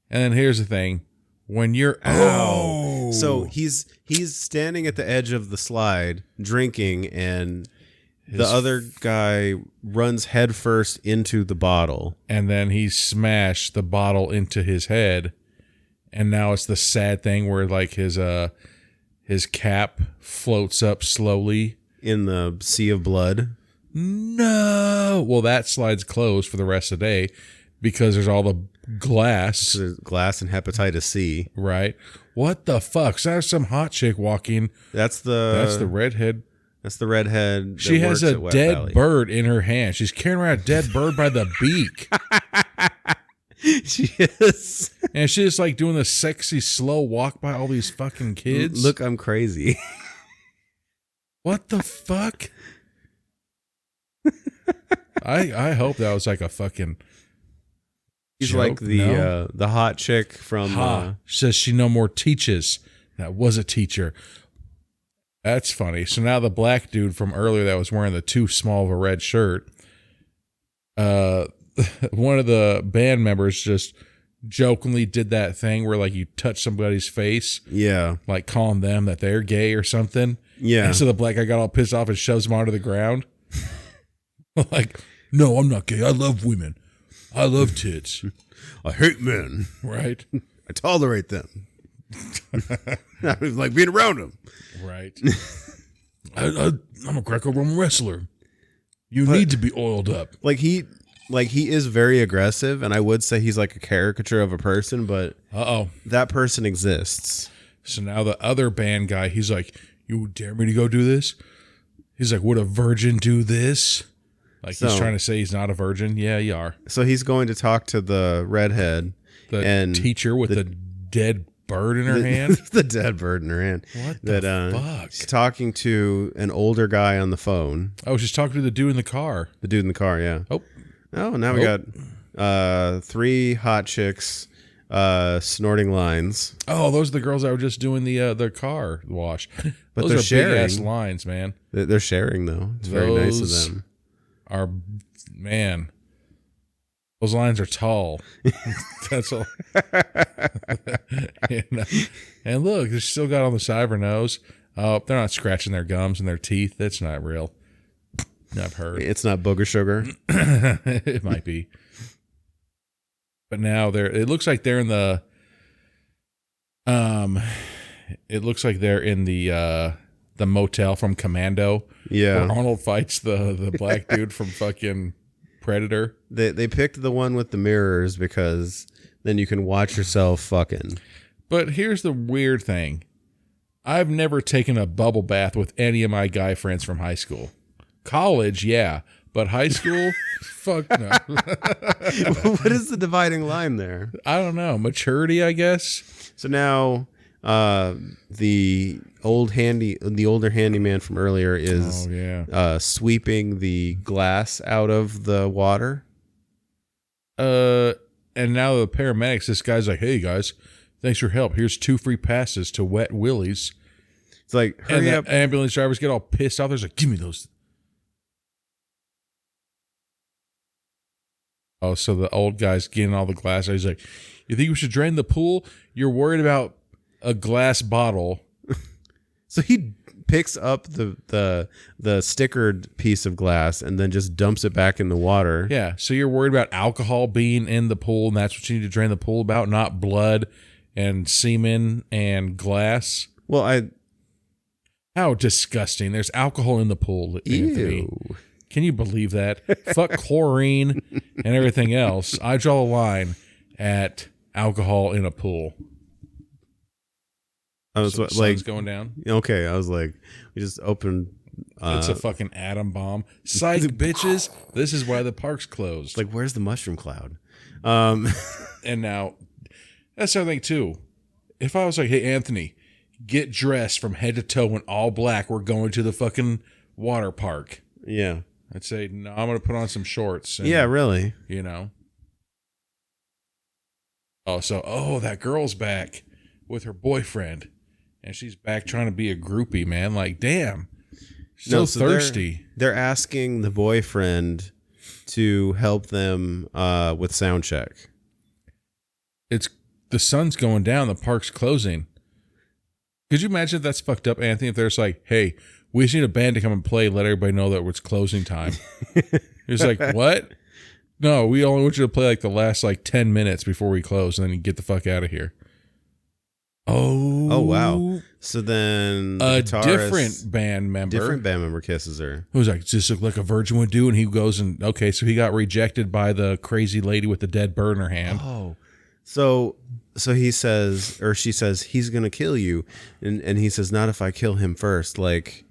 And then here's the thing. When you're... Oh. So, he's standing at the edge of the slide, drinking, and... The other guy runs headfirst into the bottle. And then he smashed the bottle into his head. And now it's the sad thing where like his cap floats up slowly. In the sea of blood. no. Well, that slide's closed for the rest of the day because there's all the glass. So there's glass and hepatitis C. Right. What the fuck? So there's some hot chick walking. That's the redhead. That's the redhead. She has a dead bird in her hand. She's carrying around a dead bird by the beak. She is. And she's just like doing a sexy slow walk by all these fucking kids. Look, I'm crazy. What the fuck? I hope that was like a fucking She's joke. like the hot chick from says she no more teaches. That was a teacher. That's funny. So now the black dude from earlier that was wearing the too small of a red shirt, one of the band members just jokingly did that thing where like you touch somebody's face, like calling them that they're gay or something. Yeah. And so the black guy got all pissed off and shoves him onto the ground. Like, no, I'm not gay. I love women. I love tits. I hate men. Right. I tolerate them. I like being around them. Right. I'm a Greco-Roman wrestler. You need to be oiled up. Like he is very aggressive, and I would say he's like a caricature of a person, but that person exists. So now the other band guy, he's like, you dare me to go do this? He's like, would a virgin do this? Like he's trying to say he's not a virgin. Yeah, you are. So he's going to talk to the redhead. The teacher with the dead bird in her hand. The dead bird in her hand. What the fuck? She's talking to an older guy on the phone. Oh, she's talking to the dude in the car. The dude in the car, yeah. Oh, now we got 3 hot chicks snorting lines. Oh, those are the girls that were just doing the car wash. But those they're are sharing. Big ass lines, man. They're sharing though. It's very nice of them. Are, man, those lines are tall. That's all. And look, they still got on the side of her nose. Oh, they're not scratching their gums and their teeth. That's not real. I've heard. It's not booger sugar. It might be. But now it looks like they're in the motel from Commando. Yeah. Where Arnold fights the black dude from fucking Predator. They picked the one with the mirrors because then you can watch yourself fucking. But here's the weird thing. I've never taken a bubble bath with any of my guy friends from high school. College, yeah. But high school, fuck no. What is the dividing line there? I don't know. Maturity, I guess. So now the older handyman from earlier is sweeping the glass out of the water. And now the paramedics, this guy's like, hey guys, thanks for your help. Here's 2 free passes to Wet Willie's. It's like, hurry up. Ambulance drivers get all pissed off. They're like, give me those. Oh, so the old guy's getting all the glass. He's like, you think we should drain the pool? You're worried about a glass bottle. So he picks up the stickered piece of glass and then just dumps it back in the water. Yeah. So you're worried about alcohol being in the pool, and that's what you need to drain the pool about, not blood and semen and glass. Well, how disgusting. There's alcohol in the pool, Anthony. Ew. Can you believe that? Fuck chlorine and everything else. I draw a line at alcohol in a pool. I was so like, sun's going down. Okay, I was like, we just opened. It's a fucking atom bomb. Psych, bitches. This is why the park's closed. Like, where's the mushroom cloud? And now, that's the other thing too. If I was like, hey, Anthony, get dressed from head to toe in all black. We're going to the fucking water park. Yeah. I'd say, no, I'm going to put on some shorts. And, yeah, really. You know. Oh, that girl's back with her boyfriend. And she's back trying to be a groupie, man. Like, damn. So thirsty. They're asking the boyfriend to help them with sound check. It's the sun's going down. The park's closing. Could you imagine if that's fucked up, Anthony? If there's like, hey, we just need a band to come and play, let everybody know that it's closing time. It's like, what? No, we only want you to play like the last like 10 minutes before we close, and then you get the fuck out of here. Oh Oh wow. So then the a guitarist- different band member kisses her. who's like, just look like a virgin would do, and he goes and okay, so he got rejected by the crazy lady with the dead bird in her hand. Oh. So he says, or she says, he's gonna kill you, and he says, not if I kill him first. Like,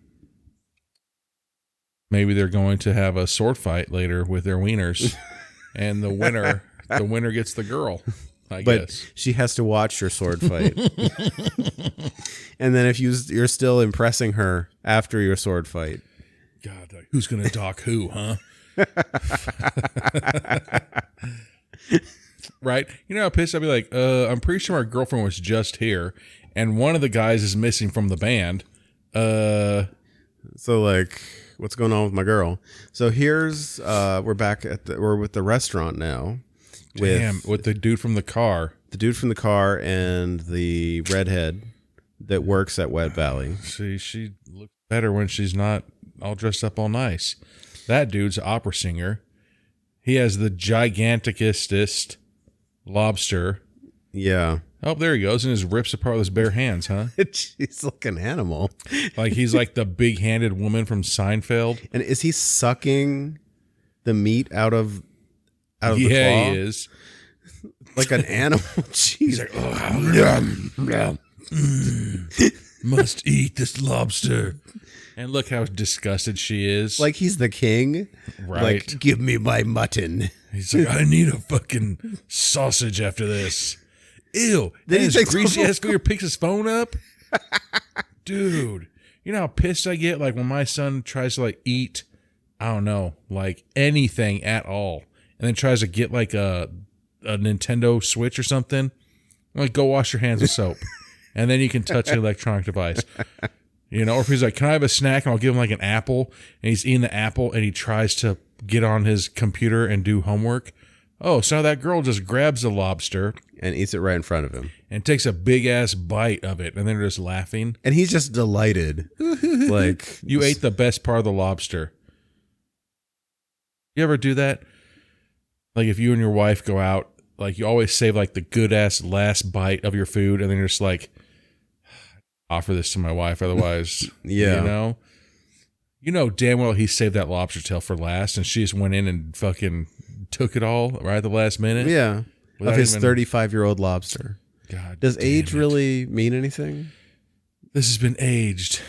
maybe they're going to have a sword fight later with their wieners, and the winner gets the girl. I guess she has to watch your sword fight, and then if you're still impressing her after your sword fight, God, like, who's gonna dock who, huh? Right? You know how pissed I'd be like, I'm pretty sure my girlfriend was just here, and one of the guys is missing from the band. So like, what's going on with my girl? So here's we're back we're with the restaurant now. With the dude from the car. The dude from the car and the redhead that works at Wet Valley. See, she looks better when she's not all dressed up all nice. That dude's an opera singer. He has the giganticest lobster. Yeah. Oh, there he goes, and just rips apart with his bare hands, huh? He's like an animal. Like he's like the big-handed woman from Seinfeld. And is he sucking the meat out of the claw? Yeah, he is. Like an animal. He's like, must eat this lobster. And look how disgusted she is. Like he's the king. Right. Like, give me my mutton. He's like, I need a fucking sausage after this. Ew. Then he his takes greasy the ass finger picks his phone up. Dude. You know how pissed I get? Like when my son tries to like eat, I don't know, like anything at all. And then tries to get like a Nintendo Switch or something. I'm like, go wash your hands with soap. And then you can touch an electronic device. You know, or if he's like, can I have a snack? And I'll give him like an apple. And he's eating the apple and he tries to get on his computer and do homework. Oh, so that girl just grabs the lobster. And eats it right in front of him. And takes a big ass bite of it. And then they're just laughing. And he's just delighted. Like, you ate the best part of the lobster. You ever do that? Like if you and your wife go out, like you always save like the good ass last bite of your food, and then you're just like, offer this to my wife, otherwise, yeah, you know damn well he saved that lobster tail for last, and she just went in and fucking took it all right at the last minute. Yeah, of his 35-year-old lobster. God, does age really mean anything? This has been aged.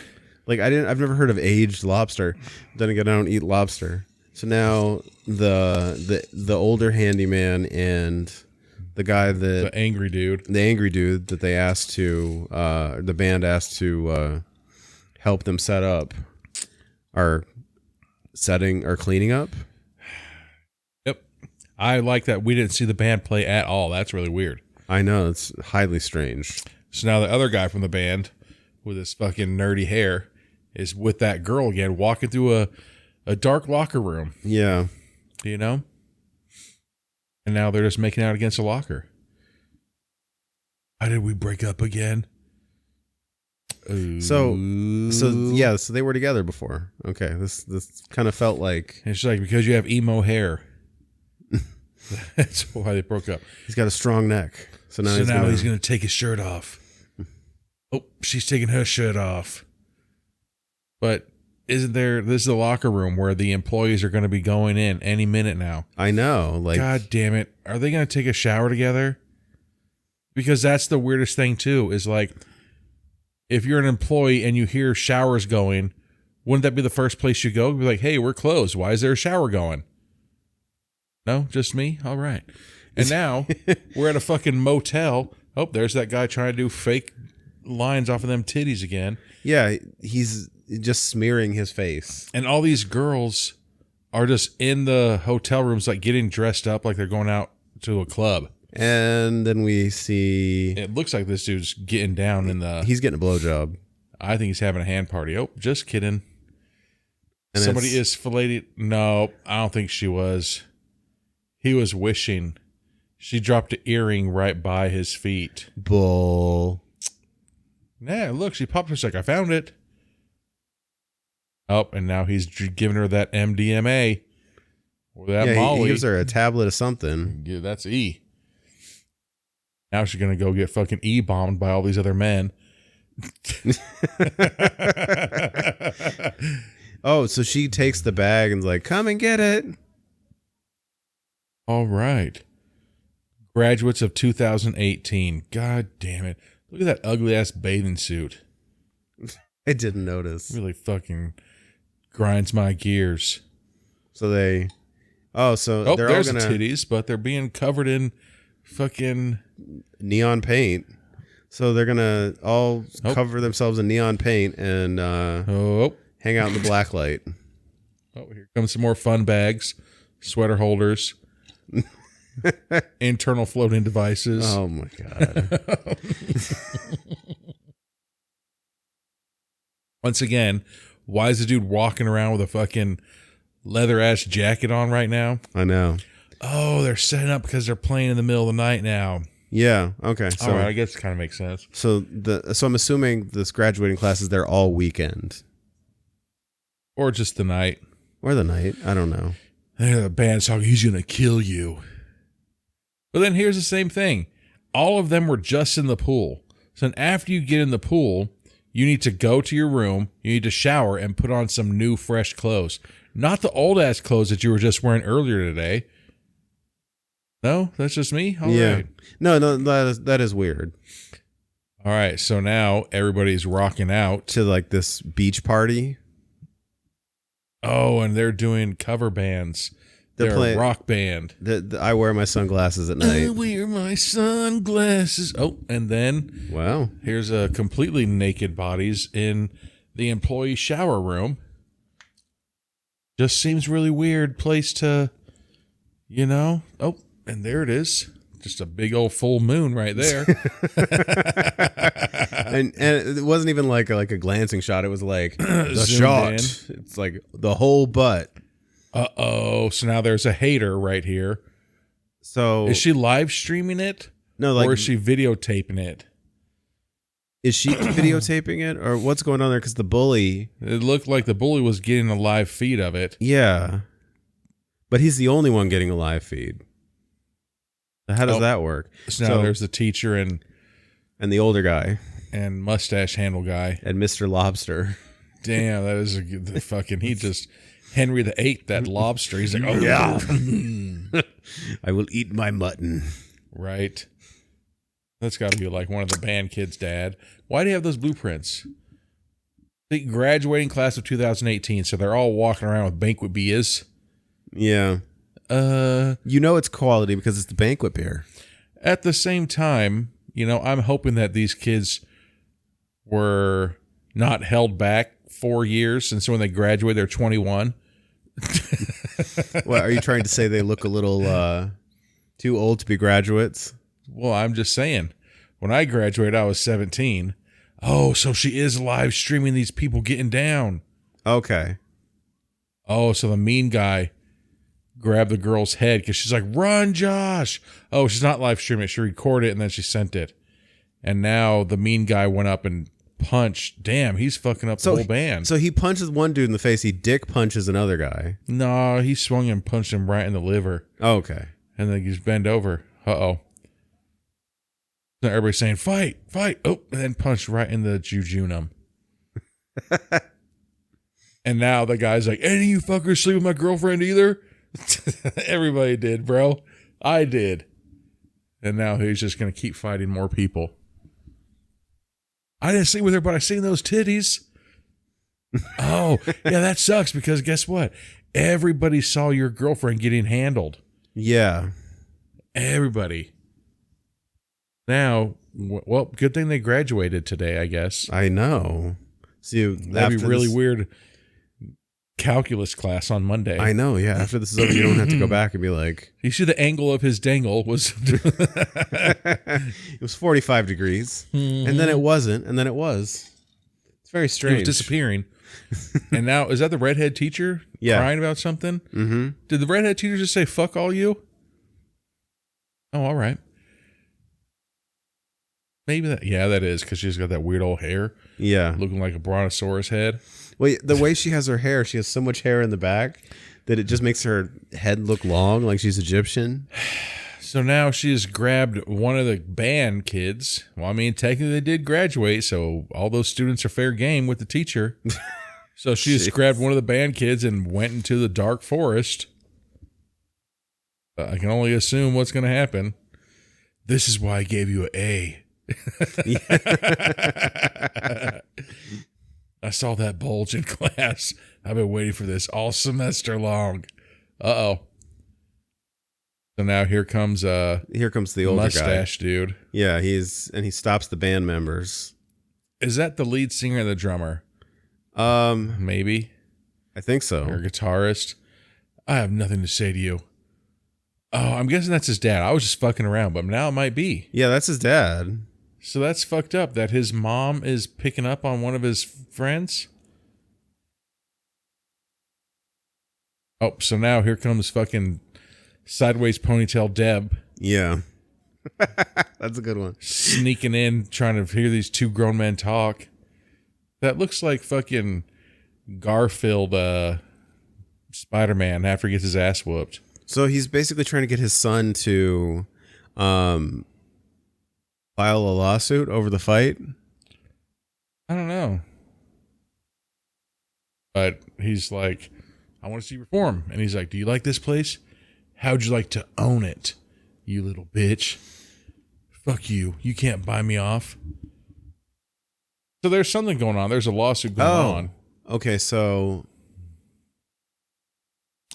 Like I've never heard of aged lobster. Then again, I don't eat lobster. So now the older handyman and the guy the angry dude that they asked to the band asked to help them set up are cleaning up. Yep, I like that we didn't see the band play at all. That's really weird. I know, it's highly strange. So now the other guy from the band with his fucking nerdy hair is with that girl again, walking through a dark locker room. Yeah. You know? And now they're just making out against a locker. How did we break up again? So they were together before. Okay, this kind of felt like... And it's like, because you have emo hair. That's why they broke up. He's got a strong neck. So now he's going to take his shirt off. Oh, she's taking her shirt off. But... isn't there, this is the locker room where the employees are going to be going in any minute now. I know. Like, God damn it. Are they going to take a shower together? Because that's the weirdest thing too, is like, if you're an employee and you hear showers going, wouldn't that be the first place you go? Be like, hey, we're closed. Why is there a shower going? No, just me? All right. And now we're at a fucking motel. Oh, there's that guy trying to do fake lines off of them titties again. Yeah, he's just smearing his face. And all these girls are just in the hotel rooms, like getting dressed up like they're going out to a club. And then we see... it looks like this dude's getting down in the... he's getting a blowjob. I think he's having a hand party. Oh, just kidding. And somebody is filleted. No, I don't think she was. He was wishing. She dropped an earring right by his feet. Bull. Yeah, look, she popped her. She's like, I found it. Oh, and now he's giving her that MDMA. Or that Molly. He gives her a tablet of something. Yeah, that's E. Now she's going to go get fucking E-bombed by all these other men. Oh, so she takes the bag and's like, come and get it. All right. Graduates of 2018. God damn it. Look at that ugly ass bathing suit. I didn't notice. Really fucking grinds my gears. So they... so they're there's all gonna... titties, but they're being covered in fucking... neon paint. So they're gonna all cover themselves in neon paint and hang out in the black light. Oh, here comes some more fun bags, sweater holders, internal floating devices. Oh my god. Once again, why is the dude walking around with a fucking leather ass jacket on right now? I know. Oh, they're setting up because they're playing in the middle of the night now. Yeah. Okay. So all right, I guess it kind of makes sense. So I'm assuming this graduating class is there all weekend, or just the night, or the night. I don't know. The band's talking. He's gonna kill you. But then here's the same thing. All of them were just in the pool. So then after you get in the pool, you need to go to your room. You need to shower and put on some new, fresh clothes. Not the old ass clothes that you were just wearing earlier today. No, that's just me? All right. No, that is weird. All right, so now everybody's rocking out. To like this beach party. Oh, and they're doing cover bands. They're playing a rock band. I wear my sunglasses at night. I wear my sunglasses. Oh, and then wow, here's a completely naked bodies in the employee shower room. Just seems really weird place to, Oh, and there it is. Just a big old full moon right there. and it wasn't even like a glancing shot. It was like the Zoomed shot. in. It's like the whole butt. Uh-oh. So now there's a hater right here. So is she live streaming it? No, or is she videotaping it? Is she videotaping it? Or what's going on there? Because the bully... It looked like the bully was getting a live feed of it. Yeah. But he's the only one getting a live feed. How does that work? So now there's the teacher and the older guy. And mustache handle guy. And Mr. Lobster. Damn, that is the fucking... He just... Henry VIII, that lobster. He's like, oh, yeah. I will eat my mutton. Right. That's got to be like one of the band kids' dad. Why do you have those blueprints? The graduating class of 2018, so they're all walking around with banquet beers. Yeah. It's quality because it's the banquet beer. At the same time, I'm hoping that these kids were not held back 4 years, and so when they graduate, they're 21. What, are you trying to say they look a little too old to be graduates? Well, I'm just saying. When I graduated, I was 17. Oh, so she is live streaming these people getting down. Okay. Oh, so the mean guy grabbed the girl's head because she's like, run, Josh. Oh, she's not live streaming it. She recorded it and then she sent it. And now the mean guy went up and punched. Damn, he's fucking up the whole band. So he punches one dude in the face. He dick punches another guy. No, he swung and punched him right in the liver. Okay. And then he's bent over. Uh-oh. Now everybody's saying, fight, fight. Oh, and then punched right in the jejunum. And now the guy's like, any of you fuckers sleep with my girlfriend either? Everybody did, bro. I did. And now he's just going to keep fighting more people. I didn't sleep with her, but I seen those titties. Oh, yeah, that sucks because guess what? Everybody saw your girlfriend getting handled. Yeah. Everybody. Now, well, good thing they graduated today, I guess. I know. See, that'd be really weird. Calculus class on Monday. I know, yeah. After this is over, you don't have to go back and be like... You see the angle of his dangle was... It was 45 degrees. Mm-hmm. And then it wasn't. And then it was. It's very strange. It was disappearing. And now, is that the redhead teacher crying about something? Mm-hmm. Did the redhead teacher just say, fuck all you? Oh, all right. Maybe that... Yeah, that is, because she's got that weird old hair. Yeah. Looking like a brontosaurus head. Well, the way she has her hair, she has so much hair in the back that it just makes her head look long, like she's Egyptian. So now she has grabbed one of the band kids. Well, I mean, technically they did graduate, so all those students are fair game with the teacher. So she just grabbed one of the band kids and went into the dark forest. I can only assume what's going to happen. This is why I gave you an A. I saw that bulge in class. I've been waiting for this all semester long. Uh-oh. So now here comes the older mustache guy. Dude. Yeah, he stops the band members. Is that the lead singer or the drummer? Maybe. I think so. Or guitarist. I have nothing to say to you. Oh, I'm guessing that's his dad. I was just fucking around, but now it might be. Yeah, that's his dad. So that's fucked up that his mom is picking up on one of his friends. Oh, so now here comes fucking sideways ponytail Deb. Yeah. That's a good one. Sneaking in, trying to hear these two grown men talk. That looks like fucking Garfield Spider-Man after he gets his ass whooped. So he's basically trying to get his son to file a lawsuit over the fight. I don't know. But he's like, I want to see reform. And he's like, do you like this place? How'd you like to own it, you little bitch? Fuck you. You can't buy me off. So there's something going on. There's a lawsuit going on. Okay, so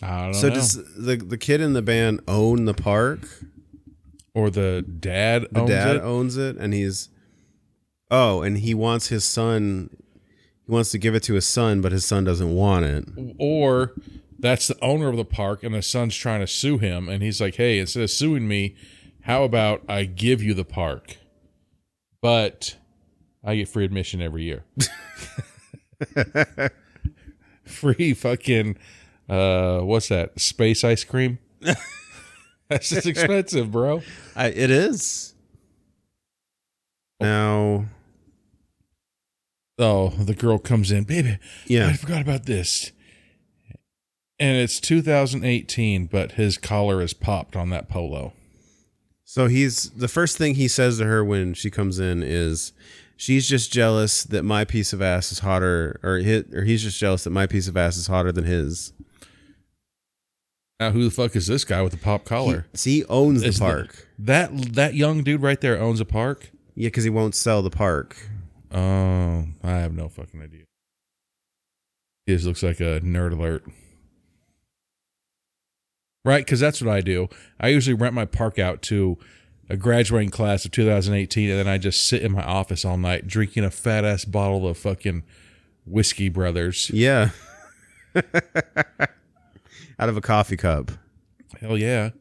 I don't know. So does the kid in the band own the park? Or the dad owns it? The dad owns it, and and he wants his son, he wants to give it to his son, but his son doesn't want it. Or that's the owner of the park, and the son's trying to sue him, and he's like, hey, instead of suing me, how about I give you the park, but I get free admission every year. Free fucking, what's that, space ice cream? That's just expensive, bro. It is. Now... Oh, the girl comes in, baby. Yeah. I forgot about this. And it's 2018, but his collar is popped on that polo. So the first thing he says to her when she comes in is, she's just jealous that my piece of ass is hotter, or he's just jealous that my piece of ass is hotter than his. Now, who the fuck is this guy with the pop collar? He owns the park. That young dude right there owns a park? Yeah, because he won't sell the park. Oh, I have no fucking idea. He just looks like a nerd alert. Right, because that's what I do. I usually rent my park out to a graduating class of 2018, and then I just sit in my office all night drinking a fat-ass bottle of fucking Whiskey Brothers. Yeah. Out of a coffee cup. Hell yeah.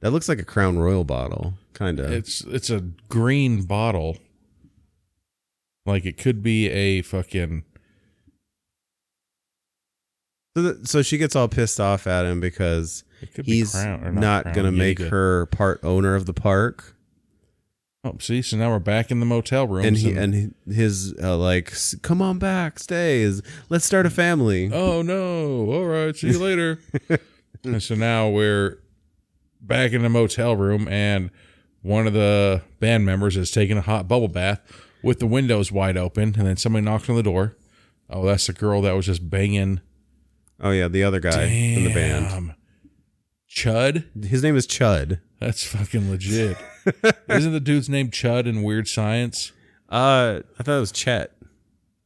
That looks like a Crown Royal bottle, kind of. It's a green bottle. Like it could be a fucking... So she gets all pissed off at him because he's not going to make her part owner of the park. Oh, see, so now we're back in the motel room. And his like, come on back, stay. Let's start a family. Oh, no. All right, see you later. And so now we're back in the motel room, and one of the band members is taking a hot bubble bath with the windows wide open, and then somebody knocks on the door. Oh, that's the girl that was just banging. Oh, yeah, the other guy in the band. Chud? His name is Chud. That's fucking legit. Isn't the dude's name Chud in Weird Science? I thought it was Chet.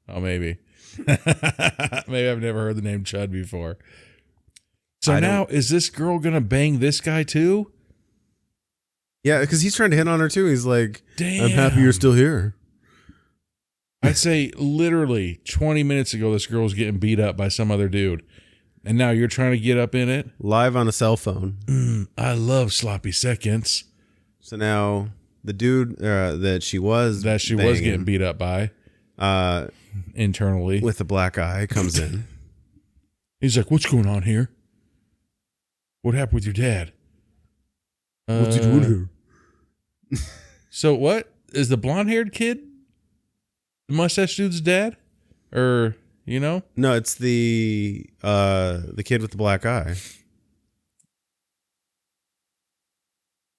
Oh, maybe. Maybe I've never heard the name Chud before. So now, is this girl going to bang this guy too? Yeah, because he's trying to hit on her too. He's like, damn. I'm happy you're still here. I'd say literally 20 minutes ago, this girl was getting beat up by some other dude. And now you're trying to get up in it? Live on a cell phone. I love sloppy seconds. So now the dude that she was getting beat up by internally with the black eye comes in. He's like, what's going on here? What happened with your dad? What's he doing here? So what? Is the blonde-haired kid the mustache dude's dad? Or, you know? No, it's the kid with the black eye.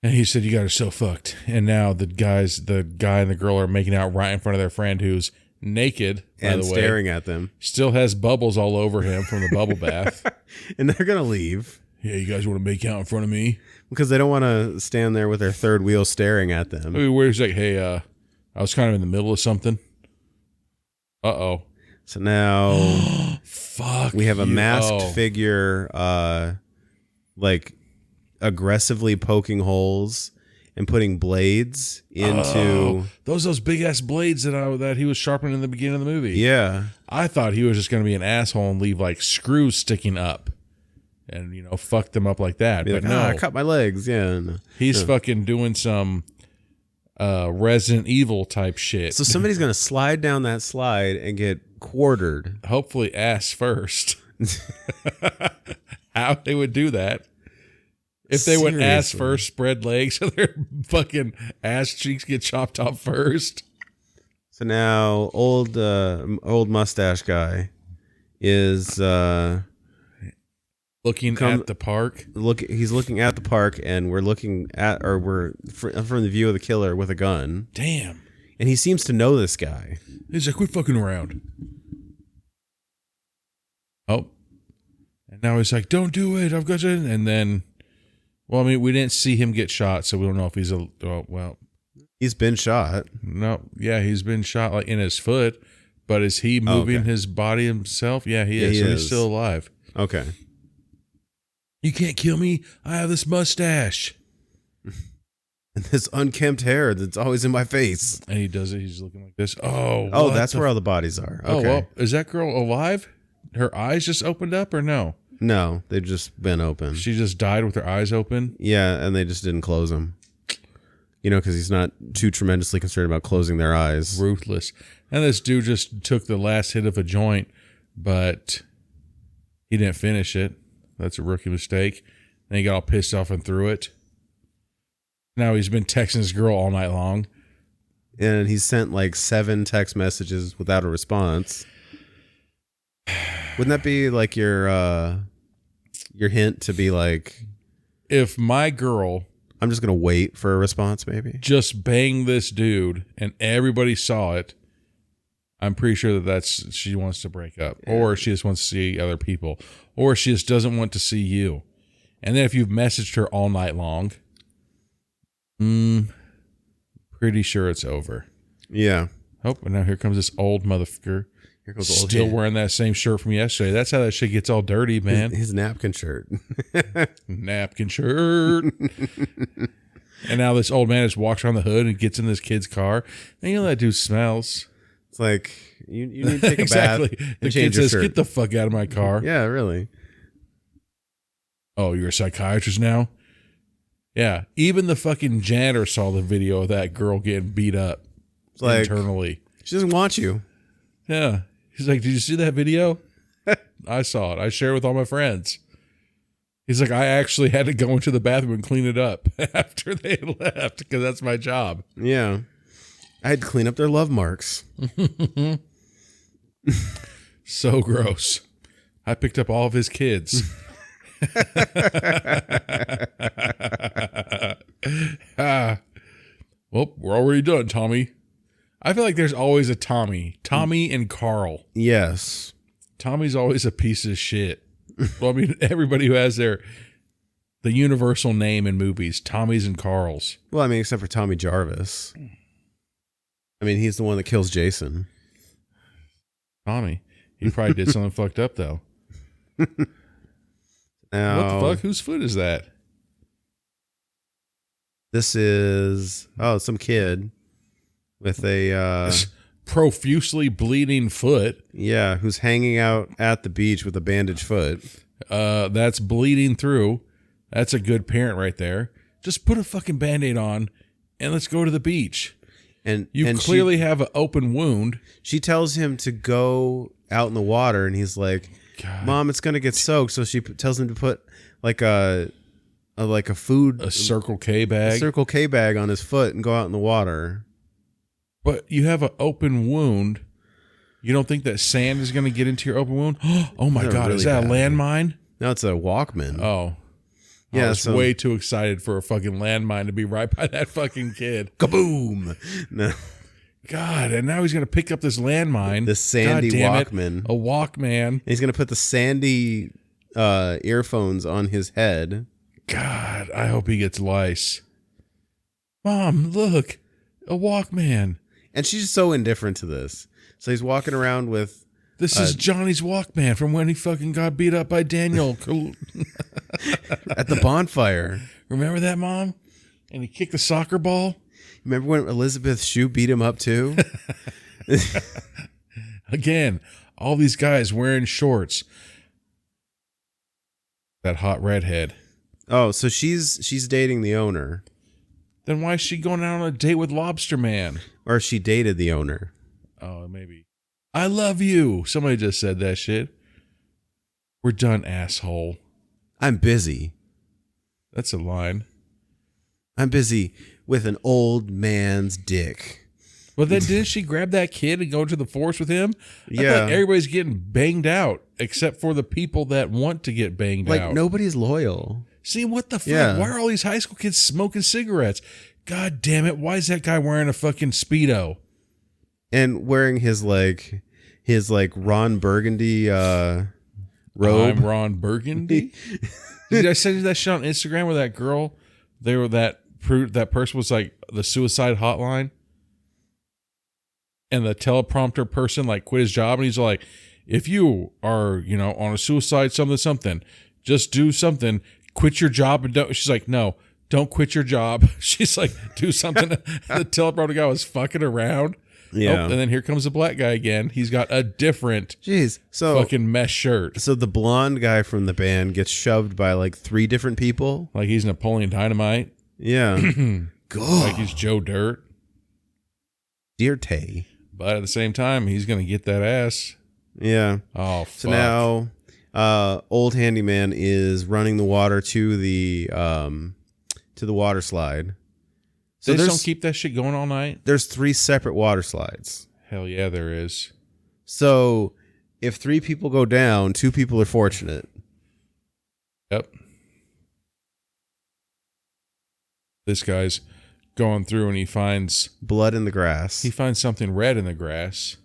And he said, "You guys are so fucked." And now the guy and the girl are making out right in front of their friend who's naked, by the way, staring at them. Still has bubbles all over him from the bubble bath. And they're going to leave. Yeah, you guys want to make out in front of me? Because they don't want to stand there with their third wheel staring at them. I mean, where he's like, "Hey, I was kind of in the middle of something." Uh-oh. So now Fuck we have a you. masked figure like aggressively poking holes and putting blades into those big ass blades that he was sharpening in the beginning of the movie. Yeah. I thought he was just going to be an asshole and leave like screws sticking up and fuck them up like that. Be but like, no, I cut my legs. Yeah. No. He's fucking doing some Resident Evil type shit. So somebody's going to slide down that slide and get quartered. Hopefully ass first. How they would do that. If they went ass first, spread legs, so their fucking ass cheeks get chopped off first. So now old mustache guy is looking at the park. He's looking at the park, and we're looking at, or we're from the view of the killer with a gun. Damn. And he seems to know this guy. He's like, "Quit fucking around." Oh. And now he's like, "Don't do it. I've got to." And then, well, I mean, we didn't see him get shot, so we don't know if he's he's been shot. No, yeah, he's been shot like in his foot, but is he moving his body himself? Yeah, he is. So he's still alive. Okay. "You can't kill me. I have this mustache." And this unkempt hair that's always in my face. And he does it. He's looking like this. Oh, that's where all the bodies are. Okay. Oh, well, is that girl alive? Her eyes just opened up or no? No, they've just been open. She just died with her eyes open? Yeah, and they just didn't close them. Because he's not too tremendously concerned about closing their eyes. Ruthless. And this dude just took the last hit of a joint, but he didn't finish it. That's a rookie mistake. And he got all pissed off and threw it. Now he's been texting his girl all night long. And he's sent like 7 text messages without a response. Wouldn't that be like your hint to be like, if my girl, I'm just gonna wait for a response, maybe just banged this dude and everybody saw it, I'm pretty sure that's she wants to break up, or she just wants to see other people, or she just doesn't want to see you. And then if you've messaged her all night long, pretty sure it's over. Yeah. Oh, and now here comes this old motherfucker. Here goes old still wearing that same shirt from yesterday. That's how that shit gets all dirty, man. His napkin shirt. Napkin shirt. And now this old man just walks around the hood and gets in this kid's car. And that dude smells. It's like, you need to take a exactly. bath and the change kid your says, shirt. "Get the fuck out of my car." Yeah, really. "Oh, you're a psychiatrist now?" Yeah. Even the fucking janitor saw the video of that girl getting beat up internally. She doesn't want you. Yeah. He's like, "Did you see that video?" "I saw it. I shared it with all my friends." He's like, "I actually had to go into the bathroom and clean it up after they left because that's my job." Yeah. I had to clean up their love marks. So gross. I picked up all of his kids. Well, we're already done, Tommy. I feel like there's always a Tommy. Tommy and Carl. Yes. Tommy's always a piece of shit. Well, I mean, everybody who has the universal name in movies, Tommies and Carls. Well, I mean, except for Tommy Jarvis. I mean, he's the one that kills Jason. Tommy. He probably did something fucked up, though. Now, what the fuck? Whose foot is that? This is, some kid with a... profusely bleeding foot. Yeah, who's hanging out at the beach with a bandaged foot. That's bleeding through. That's a good parent right there. Just put a fucking Band-Aid on and let's go to the beach. And you clearly have an open wound. She tells him to go out in the water, and he's like, God. "Mom, it's gonna get soaked." So she tells him to put like a Circle K bag, Circle K bag on his foot and go out in the water. But you have an open wound. You don't think that sand is going to get into your open wound? Oh my God, really is that a landmine? No, it's a Walkman. Oh, I was way too excited for a fucking landmine to be right by that fucking kid. Kaboom! No. God, and now he's going to pick up this landmine. The Sandy Walkman. A Walkman. And he's going to put the Sandy earphones on his head. God, I hope he gets lice. Mom, look, a Walkman. And she's so indifferent to this. So he's walking around with... This is Johnny's Walkman from when he fucking got beat up by Daniel. At the bonfire. Remember that, Mom? And he kicked the soccer ball? Remember when Elizabeth Shue beat him up too? Again, all these guys wearing shorts. That hot redhead. Oh, so she's dating the owner. Then why is she going out on a date with Lobster Man? Or she dated the owner. Oh, maybe. I love you. Somebody just said that shit. We're done, asshole. I'm busy. That's a line. I'm busy with an old man's dick. Well, then didn't she grab that kid and go to the forest with him? I Yeah. thought everybody's getting banged out except for the people that want to get banged out. Like, nobody's loyal. See, what the fuck? Yeah. Why are all these high school kids smoking cigarettes? God damn it. Why is that guy wearing a fucking Speedo? And wearing his Ron Burgundy robe. I'm Ron Burgundy. Did I send you that shit on Instagram where that girl, that person was like the suicide hotline? And the teleprompter person like quit his job and he's like, if you are, on a suicide something, just do something, quit your job and don't. She's like, no, don't quit your job. She's like, do something. The teleprompter guy was fucking around. Yeah. Oh, and then here comes the black guy again. He's got a different fucking mesh shirt. So the blonde guy from the band gets shoved by like 3 different people. Like he's Napoleon Dynamite. Yeah. Like he's Joe Dirt. Dear Tay. But at the same time, he's going to get that ass. Yeah. Oh, fuck. So now old handyman is running the water to the water slide. So they don't keep that shit going all night? There's 3 separate water slides. Hell yeah, there is. So if 3 people go down, 2 people are fortunate. Yep. This guy's going through and he finds blood in the grass. He finds something red in the grass.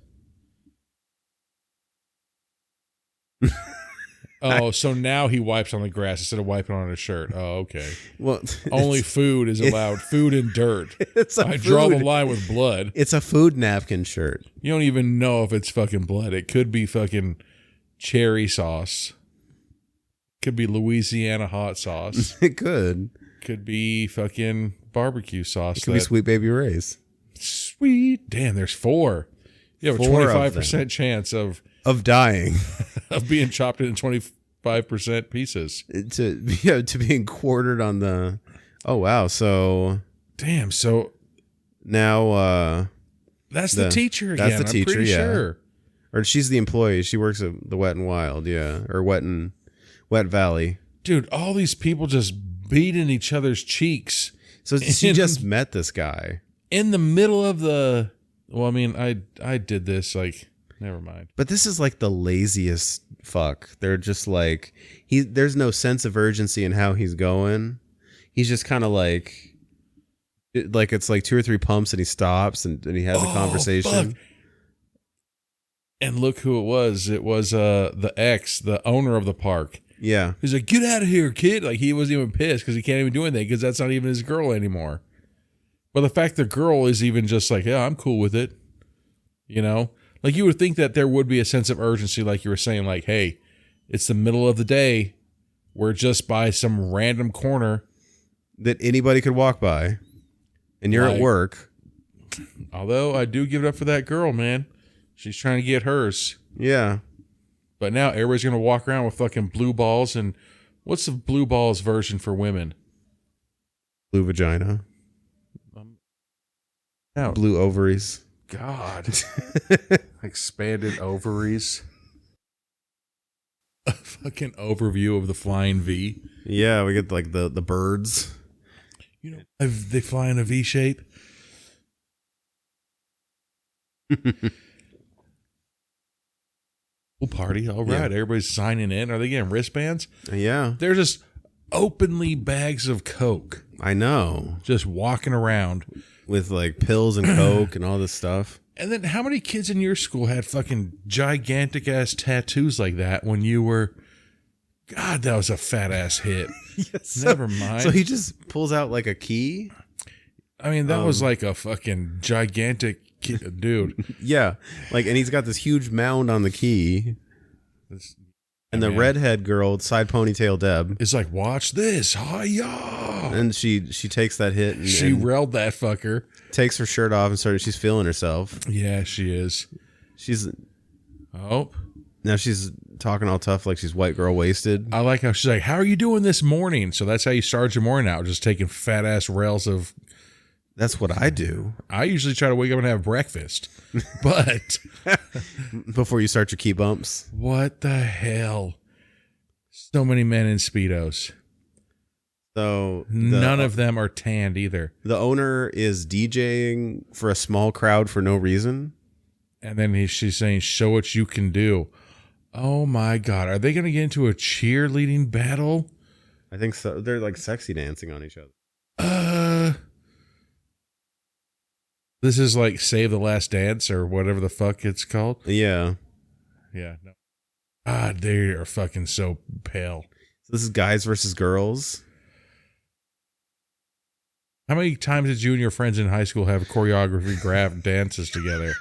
Oh, so now he wipes on the grass instead of wiping on his shirt. Oh, okay. Well, only food is allowed. Food and dirt. I draw the line with blood. It's a food napkin shirt. You don't even know if it's fucking blood. It could be fucking cherry sauce. Could be Louisiana hot sauce. It could. Could be fucking barbecue sauce. It could be Sweet Baby Ray's. Sweet. Damn, there's 4. You have a 25% chance of dying. Of being chopped into 25% pieces. To being quartered on the... Oh, wow. So... Damn, so... Now... That's the teacher again. That's the teacher, I'm pretty sure. Or she's the employee. She works at the Wet and Wild, yeah. Or Wet Valley. Dude, all these people just beating each other's cheeks. So she just met this guy. In the middle of the... Well, I mean, I did this, like... Never mind. But this is like the laziest fuck. They're just like... There's no sense of urgency in how he's going. He's just kind of like it's like 2 or 3 pumps and he stops and he has a conversation. Fuck. And look who it was. It was the ex, the owner of the park. Yeah. He's like, get out of here, kid. Like, he wasn't even pissed because he can't even do anything because that's not even his girl anymore. But the fact the girl is even just like, yeah, I'm cool with it. Like, you would think that there would be a sense of urgency, like you were saying, like, hey, it's the middle of the day. We're just by some random corner that anybody could walk by. And you're at work. Although I do give it up for that girl, man. She's trying to get hers. Yeah. But now everybody's going to walk around with fucking blue balls. And what's the blue balls version for women? Blue vagina. Blue ovaries. God. Expanded ovaries. A fucking overview of the flying V. Yeah, we get like the birds. They fly in a V shape. Pool party. All right. Yeah. Everybody's signing in. Are they getting wristbands? Yeah. They're just openly bags of Coke. I know. Just walking around. With like pills and Coke and all this stuff. And then how many kids in your school had fucking gigantic ass tattoos like that when you were... God, that was a fat ass hit. Yes. Never mind. So he just pulls out like a key? I mean, that was like a fucking gigantic dude. Yeah. Like, and he's got this huge mound on the key. And the redhead girl, side ponytail Deb, is like, watch this. Hi-ya! And she takes that hit. And, she railed that fucker. Takes her shirt off and she's feeling herself. Yeah, she is. Now she's talking all tough like she's white girl wasted. I like how she's like, how are you doing this morning? So that's how you start your morning out, just taking fat ass rails of... That's what I do. I usually try to wake up and have breakfast. But... Before you start your key bumps. What the hell? So many men in Speedos. So... None of them are tanned either. The owner is DJing for a small crowd for no reason. And then she's saying, show what you can do. Oh my God. Are they going to get into a cheerleading battle? I think so. They're like sexy dancing on each other. This is like Save the Last Dance or whatever the fuck it's called. Yeah. Yeah. No. God, they are fucking so pale. So this is guys versus girls. How many times did you and your friends in high school have choreography graph dances together?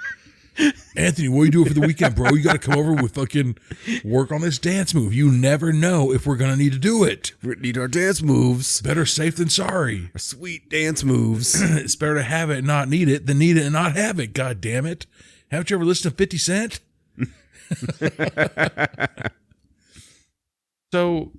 Anthony, what are you doing for the weekend, bro? You got to come over with fucking work on this dance move. You never know if we're going to need to do it. We need our dance moves. Better safe than sorry. Our sweet dance moves. It's better to have it and not need it than need it and not have it. God damn it. Haven't you ever listened to 50 Cent? So,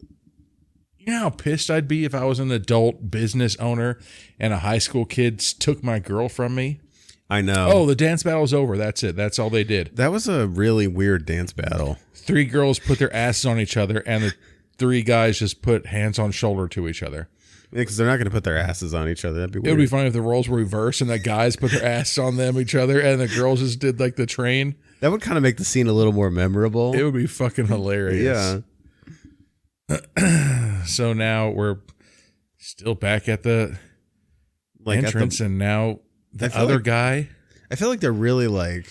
you know how pissed I'd be if I was an adult business owner and a high school kid took my girl from me? I know. Oh, the dance battle's over. That's it. That's all they did. That was a really weird dance battle. 3 girls put their asses on each other, and the 3 guys just put hands on shoulder to each other. Because they're not going to put their asses on each other. That'd be weird. It would be funny if the roles were reversed and the guys put their asses on them each other, and the girls just did like the train. That would kind of make the scene a little more memorable. It would be fucking hilarious. Yeah. So now we're still back at the entrance, and now the other guy. I feel like they're really like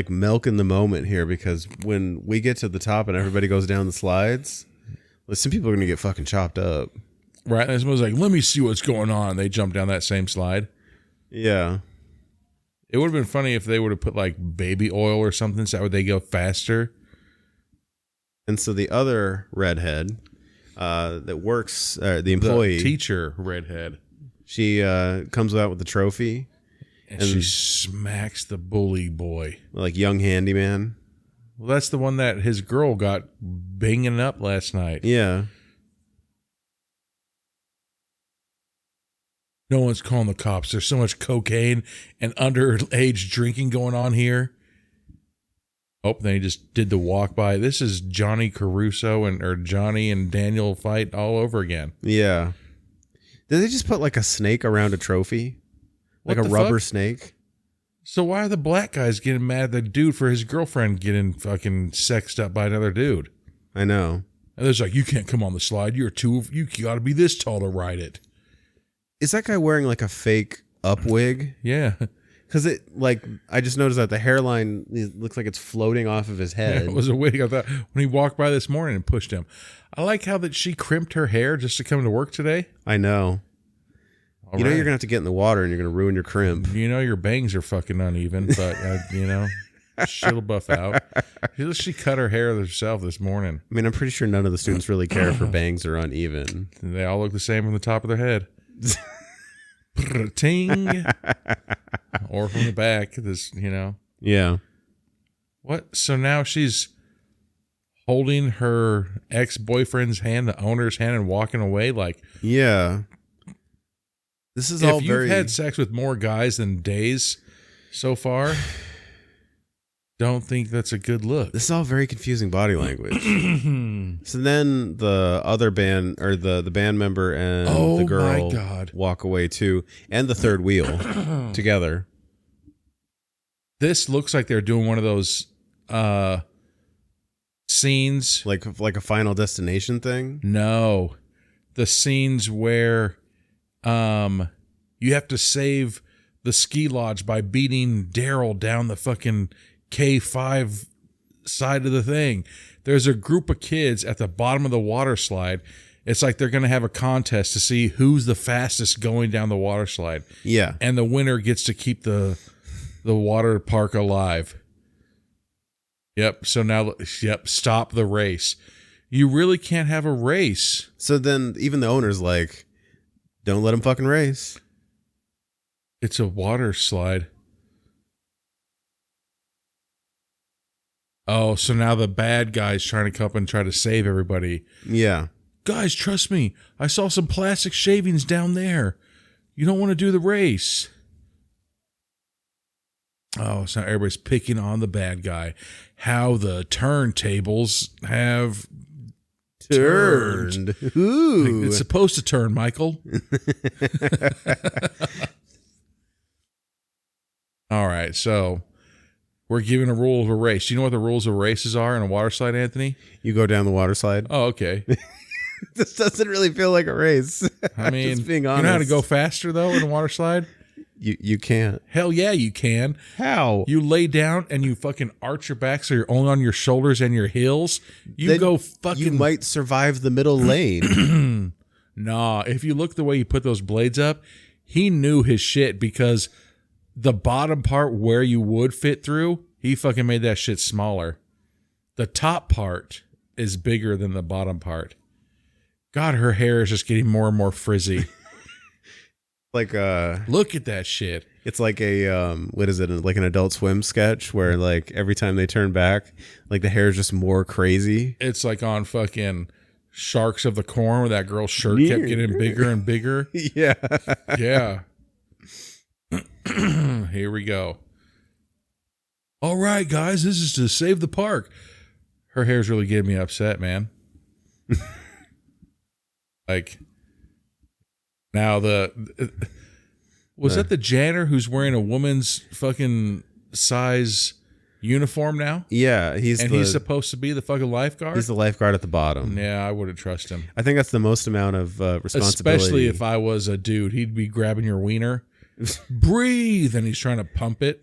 milking the moment here, because when we get to the top and everybody goes down the slides, some people are going to get fucking chopped up. Right. And someone's like, let me see what's going on. They jump down that same slide. Yeah. It would have been funny if they would have put like baby oil or something so that way they go faster. And so the other redhead that works, the employee. The teacher redhead. She comes out with the trophy. And she smacks the bully boy. Like young handyman. Well, that's the one that his girl got banging up last night. Yeah. No one's calling the cops. There's so much cocaine and underage drinking going on here. Oh, then he just did the walk by. This is Johnny Caruso or Johnny and Daniel fight all over again. Yeah. Did they just put like a snake around a trophy? Like a rubber snake? So why are the black guys getting mad at the dude for his girlfriend getting fucking sexed up by another dude? I know. And there's like, you can't come on the slide. You got to be this tall to ride it. Is that guy wearing like a fake up wig? Yeah. Because I just noticed that the hairline looks like it's floating off of his head. Yeah, it was a wig. I thought when he walked by this morning and pushed him. I like how that she crimped her hair just to come to work today. I know. All you know you're going to have to get in the water and you're going to ruin your crimp. You know your bangs are fucking uneven, but, she'll buff out. She cut her hair herself this morning. I mean, I'm pretty sure none of the students really care if her bangs are uneven. They all look the same from the top of their head. Ting. Or from the back. Yeah. What? So now she's holding her ex-boyfriend's hand, the owner's hand, and walking away like... Yeah. This is all very... If you've had sex with more guys than days so far, don't think that's a good look. This is all very confusing body language. So then the other band, or the band member and the girl walk away too, and the third wheel together. This looks like they're doing one of those scenes. Like a Final Destination thing? No. the scenes where you have to save the ski lodge by beating Daryl down the fucking K5 side of the thing. There's a group of kids at the bottom of the water slide. It's like they're going to have a contest to see who's the fastest going down the water slide. Yeah. And the winner gets to keep the water park alive. Yep. So now, stop the race. You really can't have a race. So then even the owner's like, don't let him fucking race. It's a water slide. Oh, so now the bad guy's trying to come up and try to save everybody. Yeah. Guys, trust me. I saw some plastic shavings down there. You don't want to do the race. Oh, so now everybody's picking on the bad guy. How the turntables have turned. Ooh. It's supposed to turn, Michael. All right, so we're giving a rule of a race. Do you know what the rules of races are in a water slide, Anthony? You go down the water slide. Oh, okay. This doesn't really feel like a race. I mean, just being honest. You know how to go faster, though, in a water slide? You can't. Hell yeah, you can. How? You lay down and you fucking arch your back so you're only on your shoulders and your heels. You Then go fucking... You might survive the middle lane. Nah, if you look the way you put those blades up, he knew his shit because the bottom part where you would fit through, he fucking made that shit smaller. The top part is bigger than the bottom part. God, her hair is just getting more and more frizzy. Like look at that shit. It's like a what is it? Like an Adult Swim sketch where like every time they turn back, like the hair is just more crazy. It's like on fucking Sharks of the Corn where that girl's shirt kept getting bigger and bigger. Yeah. Yeah. Here we go. All right, guys, this is to save the park. Her hair's really getting me upset, man. Like, now was that the janitor who's wearing a woman's fucking size uniform now? Yeah, he's supposed to be the fucking lifeguard? He's the lifeguard at the bottom. Yeah, I wouldn't trust him. I think that's the most amount of responsibility. Especially if I was a dude. He'd be grabbing your wiener. Breathe, and he's trying to pump it.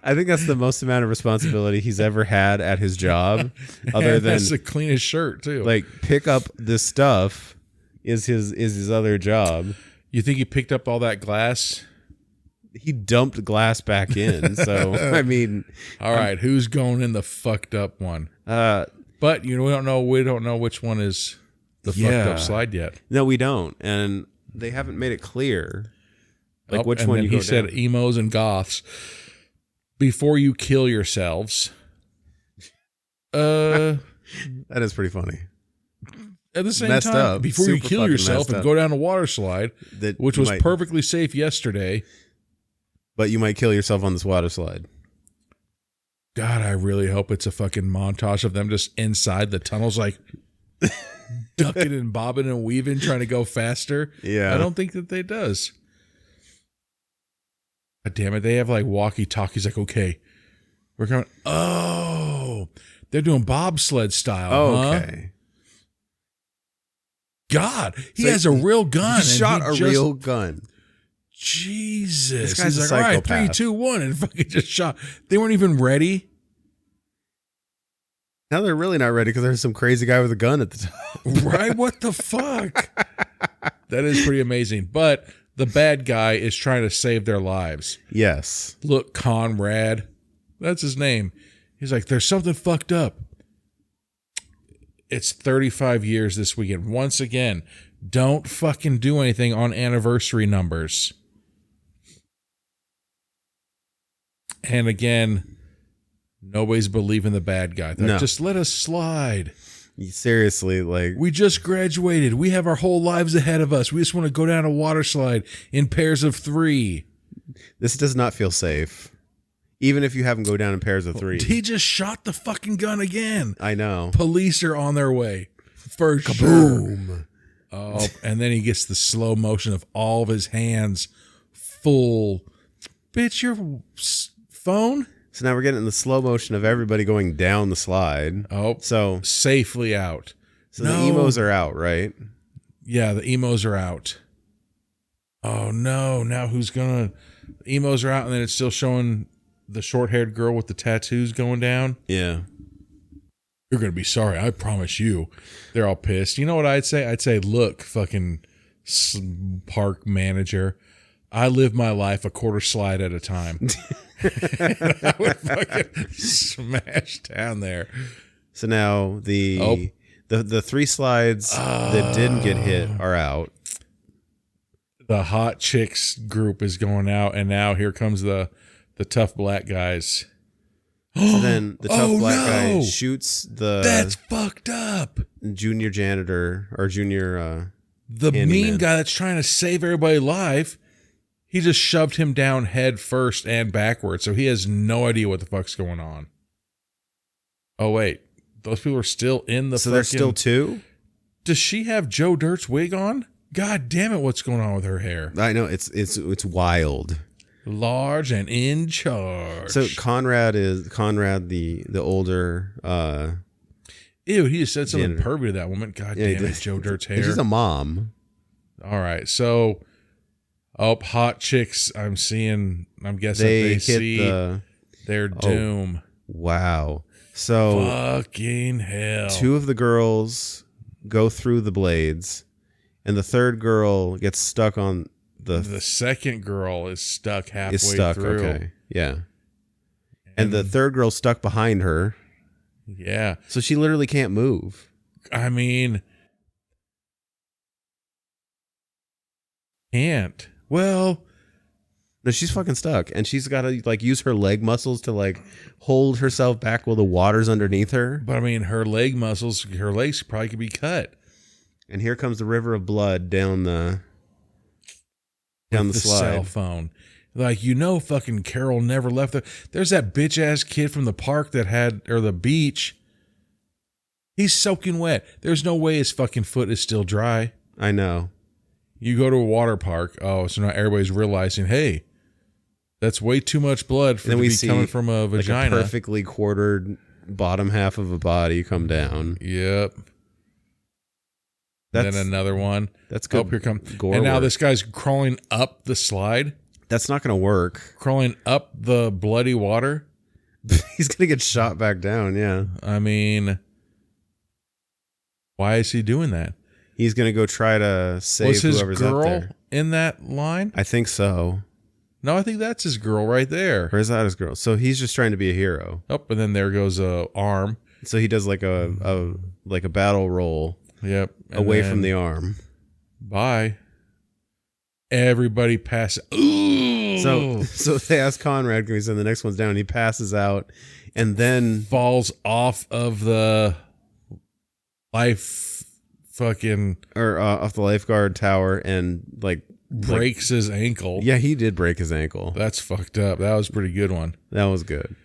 I think that's the most amount of responsibility he's ever had at his job. Other than that's to clean his shirt too. Like pick up this stuff is his other job. You think he picked up all that glass? He dumped glass back in. So I mean, all right, who's going in the fucked up one? But we don't know which one is the fucked up slide yet. No, we don't, and they haven't made it clear. Like which one and you he go said down. Emos and goths. Before you kill yourselves. That is pretty funny. At the same Messed time, up. before you Super kill fucking yourself messed and up. go down a water slide, which was might- perfectly safe yesterday. But you might kill yourself on this water slide. God, I really hope it's a fucking montage of them just inside the tunnels, like ducking and bobbing and weaving, trying to go faster. Yeah. I don't think that they does. God damn it. They have like walkie-talkies like, okay, we're going, oh, they're doing bobsled style. Oh, huh? okay. God, he So has a real gun. He shot a real gun. Jesus. This guy's He's a like, all right, psychopath. 3, 2, 1, and fucking just shot. They weren't even ready. Now they're really not ready because there's some crazy guy with a gun at the top. Right? What the fuck? That is pretty amazing. But the bad guy is trying to save their lives. Yes. Look, Conrad. That's his name. He's like, there's something fucked up. It's 35 years this weekend. Once again, don't fucking do anything on anniversary numbers. And again, nobody's believing the bad guy. They're like, No. just let us slide. Seriously, like We just graduated. We have our whole lives ahead of us. We just want to go down a water slide in pairs of 3. this does not feel safe. Even if you have them go down in pairs of 3. He just shot the fucking gun again. I know. Police are on their way. For Kaboom. Oh, and then he gets the slow motion of all of his hands full. Bitch, your phone? So now we're getting the slow motion of everybody going down the slide. Oh, So safely out. So the emos are out, right? Yeah, the emos are out. Oh no! Now who's gonna? The emos are out, and then it's still showing the short-haired girl with the tattoos going down. Yeah. You're gonna be sorry. I promise you. They're all pissed. You know what I'd say? I'd say, look, fucking park manager. I live my life a quarter slide at a time. And I would fucking smash down there. So now the 3 slides that didn't get hit are out. The hot chicks group is going out, and now here comes the tough black guys. So then the tough black guy shoots the... That's fucked up. Junior janitor or junior... the mean guy that's trying to save everybody alive. He just shoved him down head first and backwards, so he has no idea what the fuck's going on. Oh, wait. Those people are still in the So there's still 2? Does she have Joe Dirt's wig on? God damn it, what's going on with her hair? I know, it's wild. Large and in charge. So Conrad the older ew, he just said something janitor. pervy to that woman. God damn it, Joe Dirt's hair. She's a mom. All right, so hot chicks. I'm guessing They they hit see their doom. Wow. So Fucking hell. 2 of the girls go through the blades, and the third girl gets stuck on the second girl is stuck halfway through. Okay. Yeah. And the third girl's stuck behind her. Yeah. So she literally can't move. I mean, can't. Well, No, she's fucking stuck, and she's got to like use her leg muscles to like hold herself back while the water's underneath her. but I mean, her legs probably could be cut. And here comes the river of blood down the The slide. cell phone. Like, fucking Carol never left there's that bitch ass kid from the park or the beach. He's soaking wet. There's no way his fucking foot is still dry. I know. You go to a water park. Oh, so now everybody's realizing, hey, that's way too much blood for to be coming from a vagina. Like a perfectly quartered bottom half of a body come down. Yep. Then another one. That's good. Oh, here comes. Gore and now work. this guy's crawling up the slide. That's not going to work. Crawling up the bloody water. He's going to get shot back down, yeah. I mean, why is he doing that? He's going to go try to save whoever's up there. Was his girl in that line? I think so. No, I think that's his girl right there. Or is that his girl? So he's just trying to be a hero. Oh, and then there goes a arm. So he does like a battle roll. Yep. Away from the arm. Bye. Everybody passes. Ooh. So they ask Conrad, can we send the next one's down? He passes out and then falls off of the off the lifeguard tower and breaks his ankle. Yeah, he did break his ankle. That's fucked up. That was a pretty good one. That was good.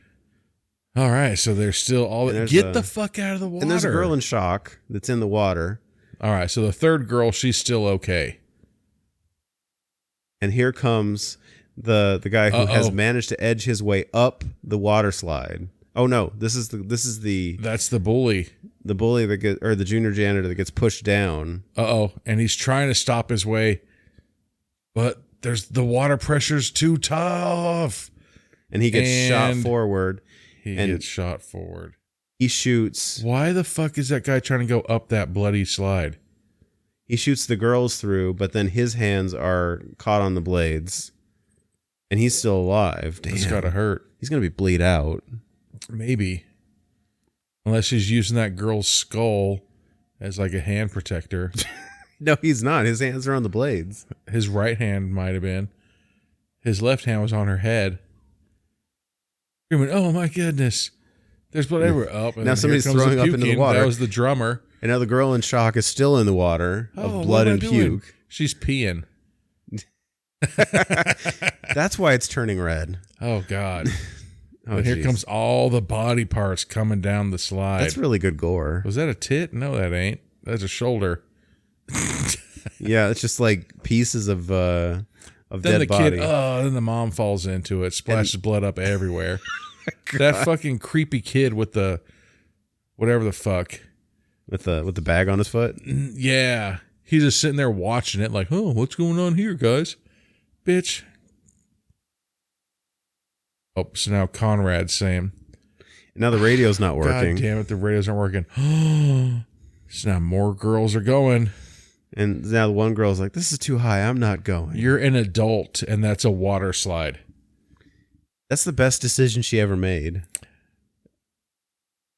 All right, so there's still get the fuck out of the water. And there's a girl in shock that's in the water. All right, so the third girl, she's still okay. And here comes the guy who has managed to edge his way up the water slide. Oh no, that's the bully. The bully the junior janitor that gets pushed down. And he's trying to stop his way, but the water pressure's too tough. And he gets shot forward. He shoots. Why the fuck is that guy trying to go up that bloody slide? He shoots the girls through, but then his hands are caught on the blades. And he's still alive. Damn. It's gotta hurt. He's gonna be bleed out. Maybe. Unless he's using that girl's skull as like a hand protector. No, he's not. His hands are on the blades. His right hand might have been. His left hand was on her head. Screaming, oh my goodness. There's blood everywhere. And now somebody's throwing up into the water. That was the drummer. And now the girl in shock is still in the water of blood and puke. She's peeing. That's why it's turning red. Oh, God. And here comes all the body parts coming down the slide. That's really good gore. Was that a tit? No, that ain't. That's a shoulder. Yeah, it's just like pieces of then dead the body. Kid, then the mom falls into it, splashes blood up everywhere. That fucking creepy kid with the whatever the fuck. with the bag on his foot. Yeah. He's just sitting there watching it like, oh, what's going on here, guys? Bitch. Oh, so now Conrad's saying. Now the radio's not working. God damn it, the radio's not working. So now more girls are going. And now the one girl's like, this is too high. I'm not going. You're an adult, and that's a water slide. That's the best decision she ever made.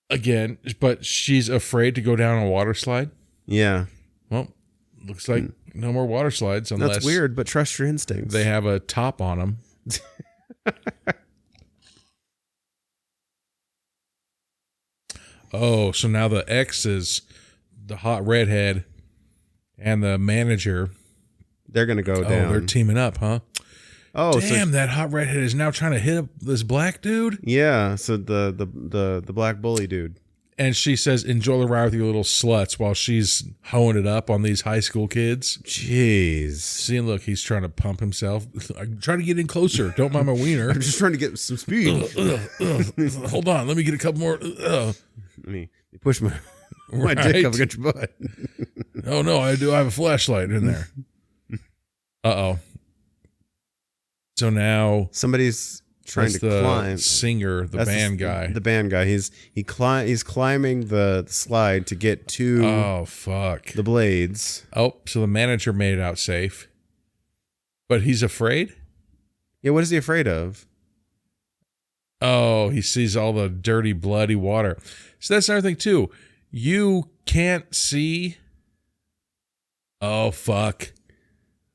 Again, but she's afraid to go down a water slide? Yeah. Well, looks like no more water slides unless That's weird, but trust your instincts. they have a top on them. Oh, so now the ex is the hot redhead and the manager. They're going to go down. Oh, they're teaming up, huh? Oh, damn! That hot redhead is now trying to hit up this black dude. Yeah. So the black bully dude. And she says, "Enjoy the ride with your little sluts," while she's hoeing it up on these high school kids. Jeez. See, look, he's trying to pump himself. I'm trying to get in closer. Don't mind my wiener. I'm just trying to get some speed. Hold on, let me get a couple more. Let me push my Right. dick up against your butt. Oh no, I do. I have a flashlight in there. Uh-oh. So now Somebody's trying to the climb. singer, the band guy. The band guy. He's climbing the slide to get to Oh fuck. the blades. Oh, so the manager made it out safe. But he's afraid? Yeah, what is he afraid of? Oh, he sees all the dirty, bloody water. So that's another thing too. You can't see. Oh fuck.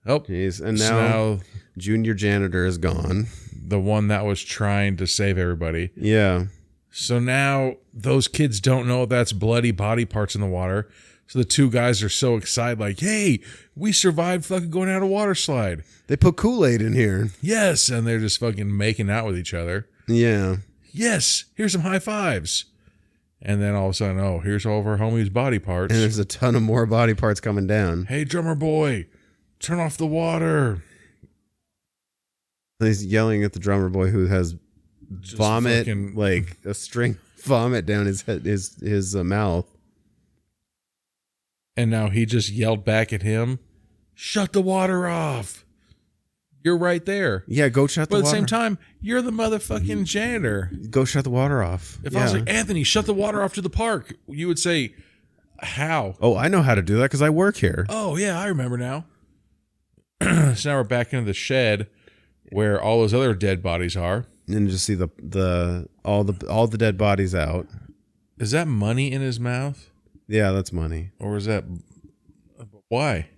Oh, Jeez. And so now junior janitor is gone. the one that was trying to save everybody. Yeah. So now those kids don't know that's bloody body parts in the water. So the two guys are so excited, like, hey, we survived fucking going down a water slide. They put Kool-Aid in here. Yes. And they're just fucking making out with each other. Yeah. Yes. Here's some high fives. And then all of a sudden, oh, here's all of our homies' body parts. And there's a ton of more body parts coming down. Hey, drummer boy, turn off the water. He's yelling at the drummer boy who has Just vomit, fucking- like a string of vomit down his head, his mouth. And now he just yelled back at him, shut the water off. You're right there. Yeah, go shut But the at the water. same time, you're the motherfucking janitor. Go shut the water off. If I was like, Anthony, shut the water off to the park, you would say, how? oh, I know how to do that because I work here. Oh, yeah, I remember now. So now we're back into the shed where all those other dead bodies are. And just see all the dead bodies out. Is that money in his mouth? Yeah, that's money. Or is that... Why?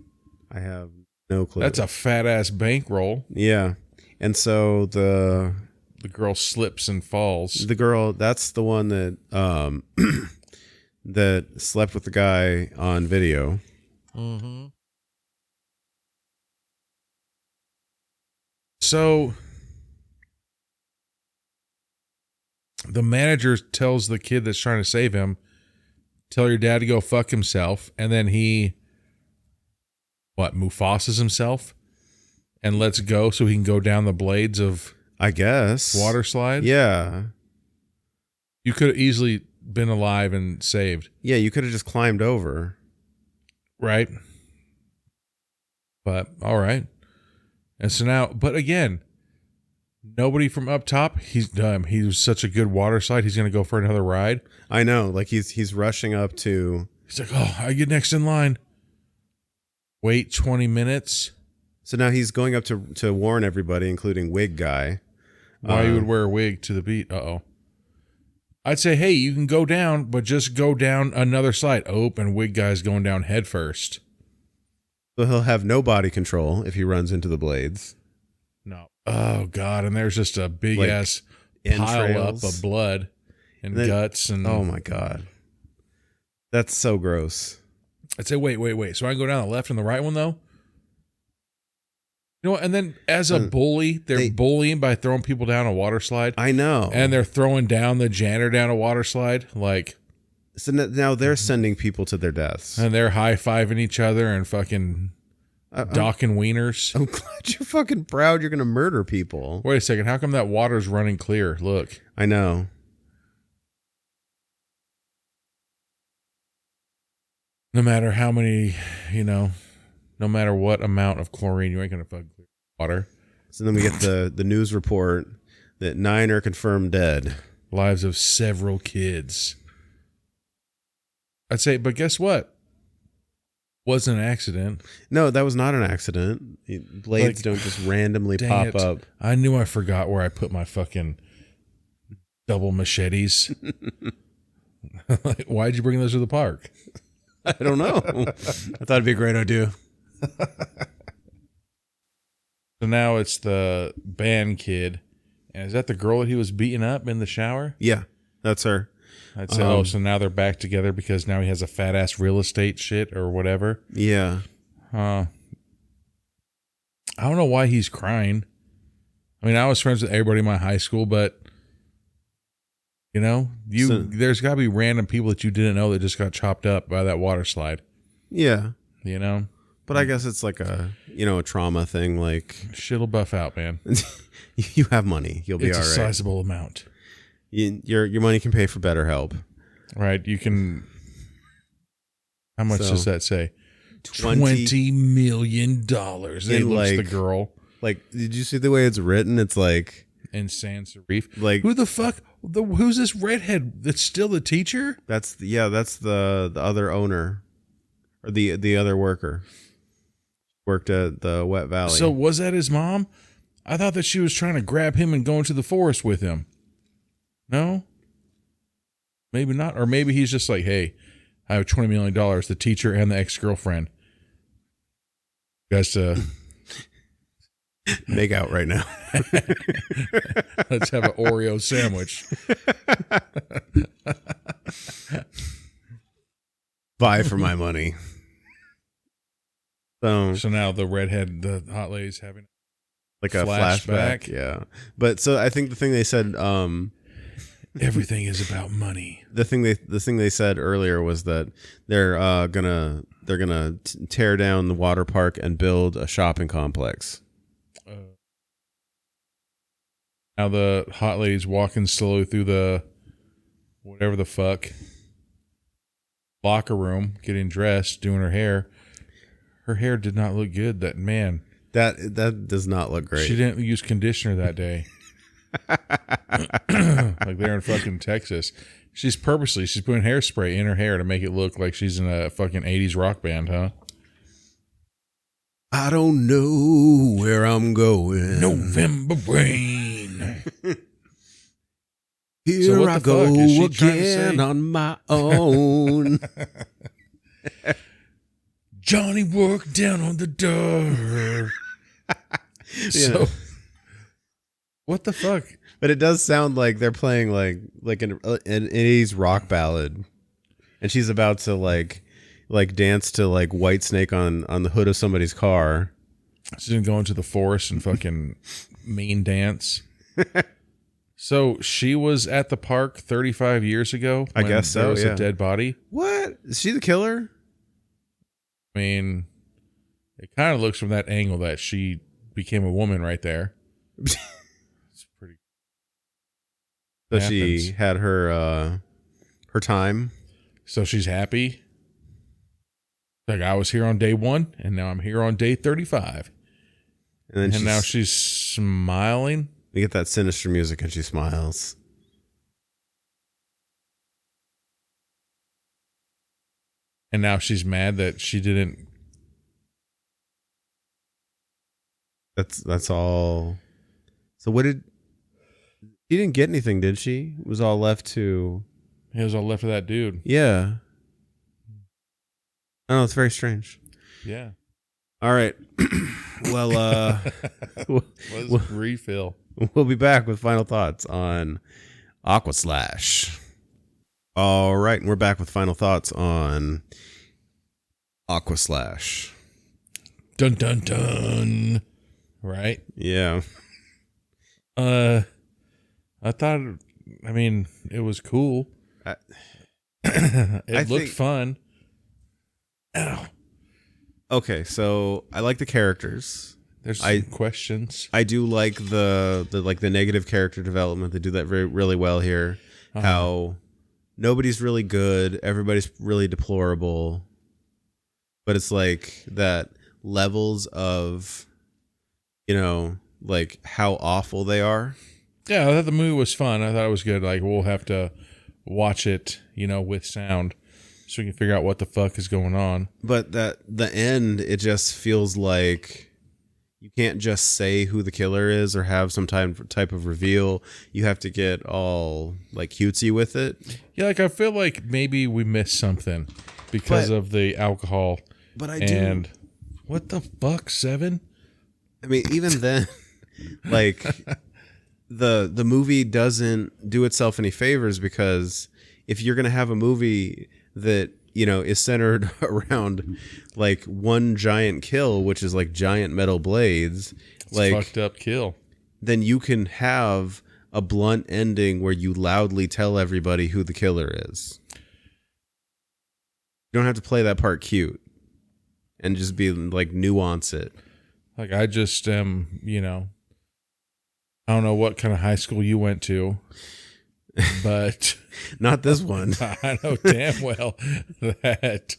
I have no clue. That's a fat-ass bankroll. yeah. And so the girl slips and falls. girl, that's the one that that slept with the guy on video. Mm-hmm. So the manager tells the kid that's trying to save him, tell your dad to go fuck himself. And then he, Mufasa's himself and lets go so he can go down the blades of I guess. water slide. Yeah. You could have easily been alive and saved. Yeah, you could have just climbed over. Right. But all right. And so now, but again, nobody from up top. He was such a good water slide. He's going to go for another ride. I know. Like he's rushing up to. He's like, oh, I get next in line. Wait 20 minutes. So now he's going up to warn everybody, including Wig Guy. Why you would wear a wig to the beat. Uh-oh. I'd say, hey, you can go down, but just go down another slide. Oh, and Wig Guy's going down head first. So he'll have no body control if he runs into the blades. No. Oh, God. And there's just a big Like ass pile up entrails. of blood and then- guts. And Oh my God. That's so gross. I'd say, wait. So I can go down the left and the right one, though? You know what? And then as a bully, they're bullying by throwing people down a water slide. I know. And they're throwing down the janitor down a water slide. Like, So now they're sending people to their deaths. and they're high-fiving each other and fucking docking wieners. I'm glad you're fucking proud you're going to murder people. Wait a second. How come that water's running clear? Look. I know. No matter how many, no matter what amount of chlorine, you ain't gonna fucking clear water. So then we get the news report that 9 are confirmed dead. Lives of several kids. I'd say, but guess what? Wasn't an accident. No, that was not an accident. Blades don't just randomly pop up. I knew I forgot where I put my fucking double machetes. Why'd you bring those to the park? I don't know. I thought it'd be a great idea. So now it's the band kid. And is that the girl that he was beating up in the shower? Yeah, that's her. I'd say, so now they're back together because now he has a fat ass real estate shit or whatever. Yeah. I don't know why he's crying. I mean, I was friends with everybody in my high school, but there's got to be random people that you didn't know that just got chopped up by that water slide. Yeah. But I guess it's like a trauma thing. Like, shit'll buff out, man. You have money, you'll be all right. It's a sizable amount. Your money can pay for BetterHelp. Right. You can. How much does that say? $20 million. They lose the girl. Like, did you see the way it's written? It's like in sans serif. Like, who the fuck? Who's this redhead? That's still the teacher? That's the other owner, or the other worker. Worked at the Wet Valley. So was that his mom? I thought that she was trying to grab him and go into the forest with him. No? Maybe not. Or maybe he's just like, hey, I have $20 million, the teacher and the ex-girlfriend. You guys make out right now. Let's have an Oreo sandwich. Buy for my money. So now the redhead, the hot lady's having like a flashback. Yeah. But so I think the thing they said, everything is about money. The thing they said earlier was that they're gonna tear down the water park and build a shopping complex. Now the hot lady's walking slowly through the whatever the fuck locker room, getting dressed, doing her hair. Her hair did not look good. That does not look great. She didn't use conditioner that day. Like they're in fucking Texas. She's putting hairspray in her hair to make it look like she's in a fucking 80s rock band, huh? I don't know where I'm going. November rain. Here so I go again on my own. Johnny worked down on the dirt. So, what the fuck? But it does sound like they're playing like an 80s rock ballad, and she's about to like dance to like White Snake on the hood of somebody's car. She's gonna go into the forest and fucking mean dance. So she was at the park 35 years ago. I guess so. There was a dead body. What? Is she the killer? I mean, it kind of looks from that angle that she became a woman right there. It's pretty. So she had her time. So she's happy. Like, I was here on day 1, and now I'm here on day 35. And now she's smiling. We get that sinister music, and she smiles. And now she's mad that she didn't. That's all. So what did... She didn't get anything, did she? It was all left to... It was all left to that dude. Yeah. I know, it's very strange. Yeah. All right. Well, let's refill. We'll be back with final thoughts on Aquaslash. All right, and we're back with final thoughts on Aquaslash. Dun dun dun. Right? Yeah. I thought, I mean, it was cool. It looked fun. Ow. Okay, so I like the characters. There's some questions. I do like the negative character development. They do that really well here. How nobody's really good, everybody's really deplorable, but it's like that levels of, you know, like how awful they are. Yeah, I thought the movie was fun. I thought it was good. Like, we'll have to watch it, you know, with sound so we can figure out what the fuck is going on. But that the end, it just feels like you can't just say who the killer is or have some type of reveal. You have to get all like cutesy with it. Yeah, like I feel like maybe we missed something because of the alcohol. But and what the fuck, 7? I mean, even then, like the movie doesn't do itself any favors, because if you're gonna have a movie that, you know, is centered around like one giant kill, which is like giant metal blades, it's like fucked up kill, then you can have a blunt ending where you loudly tell everybody who the killer is. You don't have to play that part cute and just be like nuance it. Like, I just you know, I don't know what kind of high school you went to, but not this one. I know damn well that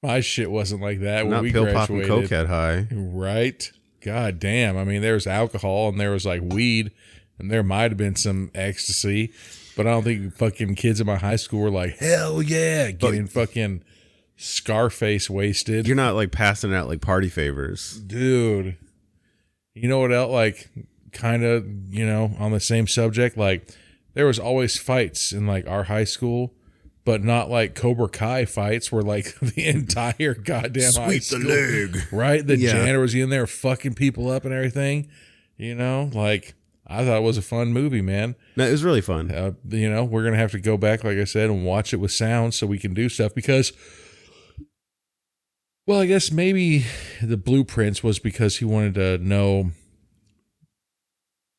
my shit wasn't like that when Not we pill graduated. popping cokehead high. Right? God damn. I mean, there was alcohol and there was like weed and there might have been some ecstasy, but I don't think fucking kids in my high school were like, hell yeah, getting fucking Scarface wasted. You're not like passing out like party favors. Dude. You know what else? Like, kind of, you know, on the same subject, like, there was always fights in like our high school, but not like Cobra Kai fights where like the entire goddamn high Sweep school, the leg. right? The janitor was in there fucking people up and everything. You know, like, I thought it was a fun movie, man. No, it was really fun. You know, we're gonna have to go back, like I said, and watch it with sound so we can do stuff because. Well, I guess maybe the blueprints was because he wanted to know.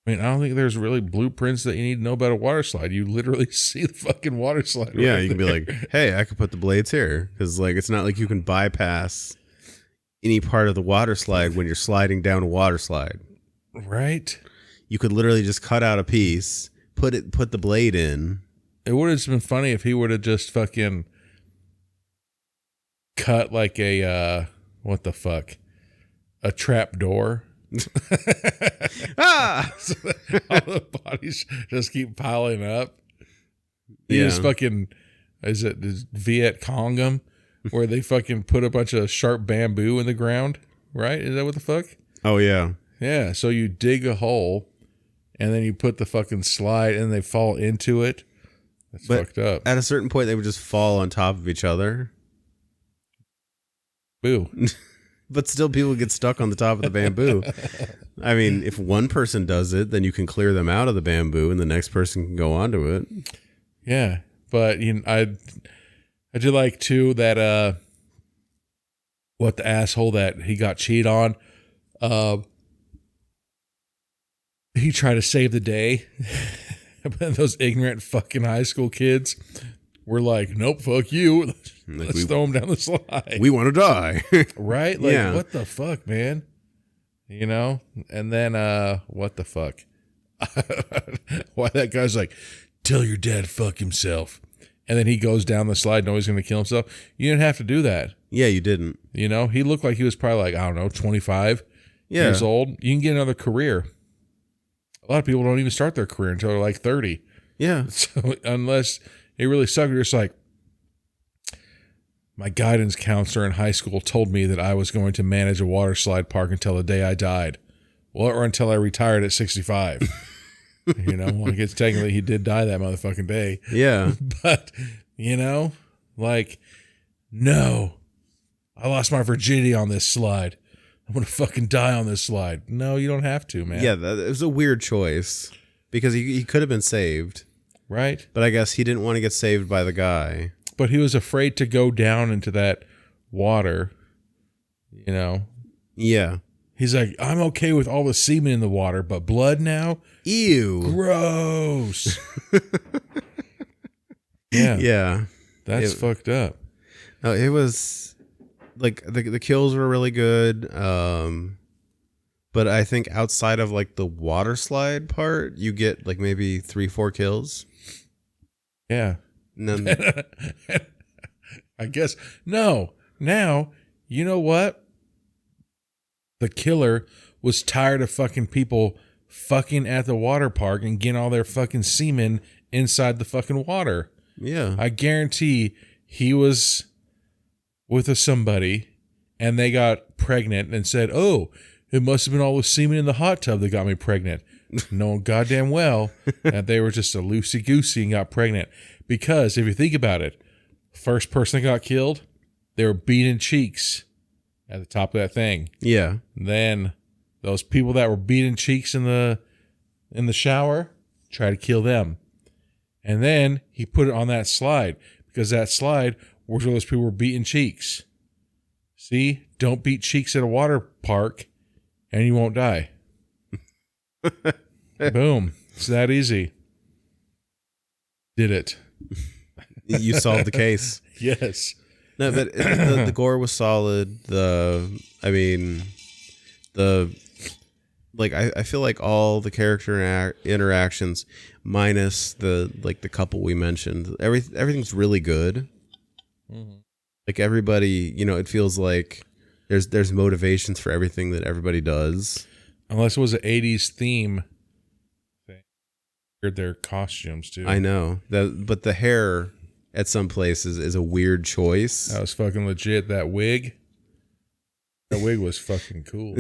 I mean, I don't think there's really blueprints that you need to know about a water slide. You literally see the fucking water slide. Yeah, right you can there. be like, hey, I could put the blades here. Because like, it's not like you can bypass any part of the water slide when you're sliding down a water slide. Right? You could literally just cut out a piece, put the blade in. It would have been funny if he would have just fucking cut like a, what the fuck? A trap door. Ah! So that all the bodies just keep piling up. He just fucking, is Viet Cong them, where they fucking put a bunch of sharp bamboo in the ground, right? Is that what the fuck? Oh, yeah. Yeah, so you dig a hole, and then you put the fucking slide, and they fall into it. That's fucked up. At a certain point, they would just fall on top of each other. Boo. But still, people get stuck on the top of the bamboo. I mean, if one person does it, then you can clear them out of the bamboo, and the next person can go onto it. Yeah, but you know, I do like too that what the asshole that he got cheated on. He tried to save the day, but those ignorant fucking high school kids were like, "Nope, fuck you. Let's throw him down the slide. We want to die." Right? Like, Yeah. what the fuck, man? You know? And then, what the fuck? Why that guy's like, tell your dad fuck himself. And then he goes down the slide knowing he's going to kill himself. You didn't have to do that. Yeah, you didn't. You know? He looked like he was probably like, I don't know, 25 Yeah. years old. You can get another career. A lot of people don't even start their career until they're like 30. Yeah. So unless it really sucked, you're just like, my guidance counselor in high school told me that I was going to manage a water slide park until the day I died. Well, or until I retired at 65. You know, well, I guess technically he did die that motherfucking day. Yeah. But, you know, like, no, I lost my virginity on this slide. I'm going to fucking die on this slide. No, you don't have to, man. Yeah, it was a weird choice because he could have been saved. Right? But I guess he didn't want to get saved by the guy. But he was afraid to go down into that water, you know. Yeah. He's like, I'm okay with all the semen in the water, but blood now? Ew. Gross. Yeah. Yeah. That's fucked up. It was like the kills were really good. But I think outside of like the water slide part, you get like maybe 3-4 kills. Yeah. And then I guess. No. Now, you know what? The killer was tired of fucking people fucking at the water park and getting all their fucking semen inside the fucking water. Yeah. I guarantee he was with somebody and they got pregnant and said, oh, it must have been all the semen in the hot tub that got me pregnant. Knowing goddamn well that they were just a loosey-goosey and got pregnant. Because if you think about it, first person that got killed, they were beating cheeks at the top of that thing. Yeah. Then those people that were beating cheeks in the shower tried to kill them. And then he put it on that slide because that slide was where those people were beating cheeks. See, don't beat cheeks at a water park and you won't die. Boom. It's that easy. Did it. You solved the case. Yes. No, but the gore was solid. I feel like all the character interactions, minus the couple we mentioned, everything's really good. Mm-hmm. Like everybody, it feels like there's motivations for everything that everybody does. Unless it was an 80s theme. Their costumes too. I know but the hair at some places is a weird choice. That was fucking legit. That wig was fucking cool.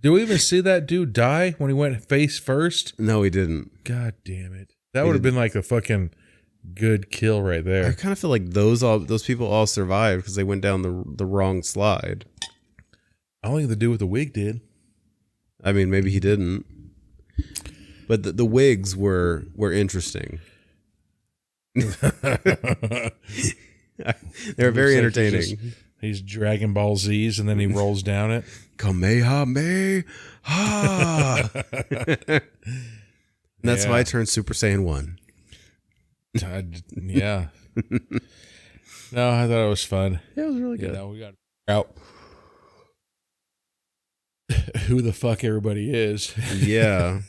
Did we even see that dude die when he went face first? No, he didn't. God damn it! That would have been like a fucking good kill right there. I kind of feel like those people all survived because they went down the wrong slide. I don't think the dude with the wig did. I mean, maybe he didn't. But the wigs were interesting. They were very entertaining. He's Dragon Ball Z's and then he rolls down it. Kamehameha! That's why I turned Super Saiyan 1. Yeah. No, I thought it was fun. Yeah, it was really good. We got out who the fuck everybody is. Yeah.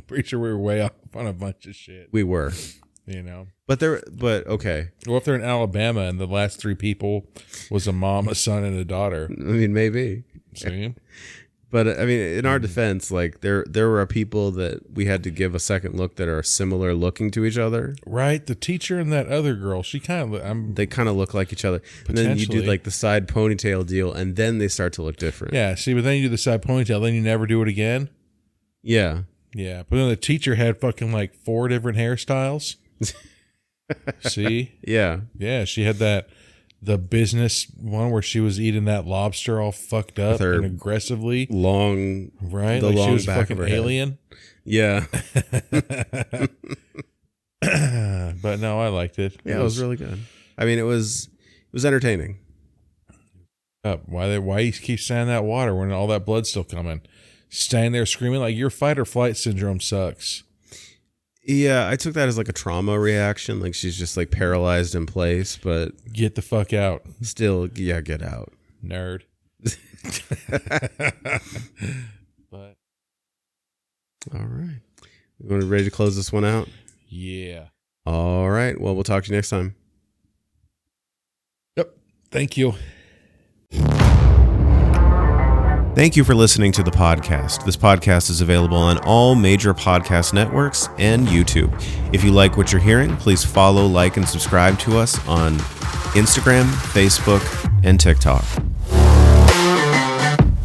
Pretty sure we were way off on a bunch of shit. We were. But okay. What if they're in Alabama and the last three people was a mom, a son, and a daughter? I mean, maybe. See? But I mean, in our defense, like there were people that we had to give a second look that are similar looking to each other. Right, the teacher and that other girl, they kind of look like each other. And then you do like the side ponytail deal, and then they start to look different. Yeah, see, but then you do the side ponytail, then you never do it again. Yeah, yeah. But then the teacher had fucking like 4 different hairstyles. See, yeah. She had the business one where she was eating that lobster all fucked up and aggressively long, right? Like she was a fucking alien. Yeah. But no, I liked it. Yeah, it was really good. I mean, it was entertaining. Why you keep standing in that water when all that blood's still coming? Standing there screaming like your fight or flight syndrome sucks. Yeah, I took that as like a trauma reaction. Like she's just like paralyzed in place, but get the fuck out. Still, yeah, get out. Nerd. But all right. You want to ready to close this one out? Yeah. All right. Well, we'll talk to you next time. Yep. Thank you. Thank you for listening to the podcast. This podcast is available on all major podcast networks and YouTube. If you like what you're hearing, please follow, like, and subscribe to us on Instagram, Facebook, and TikTok.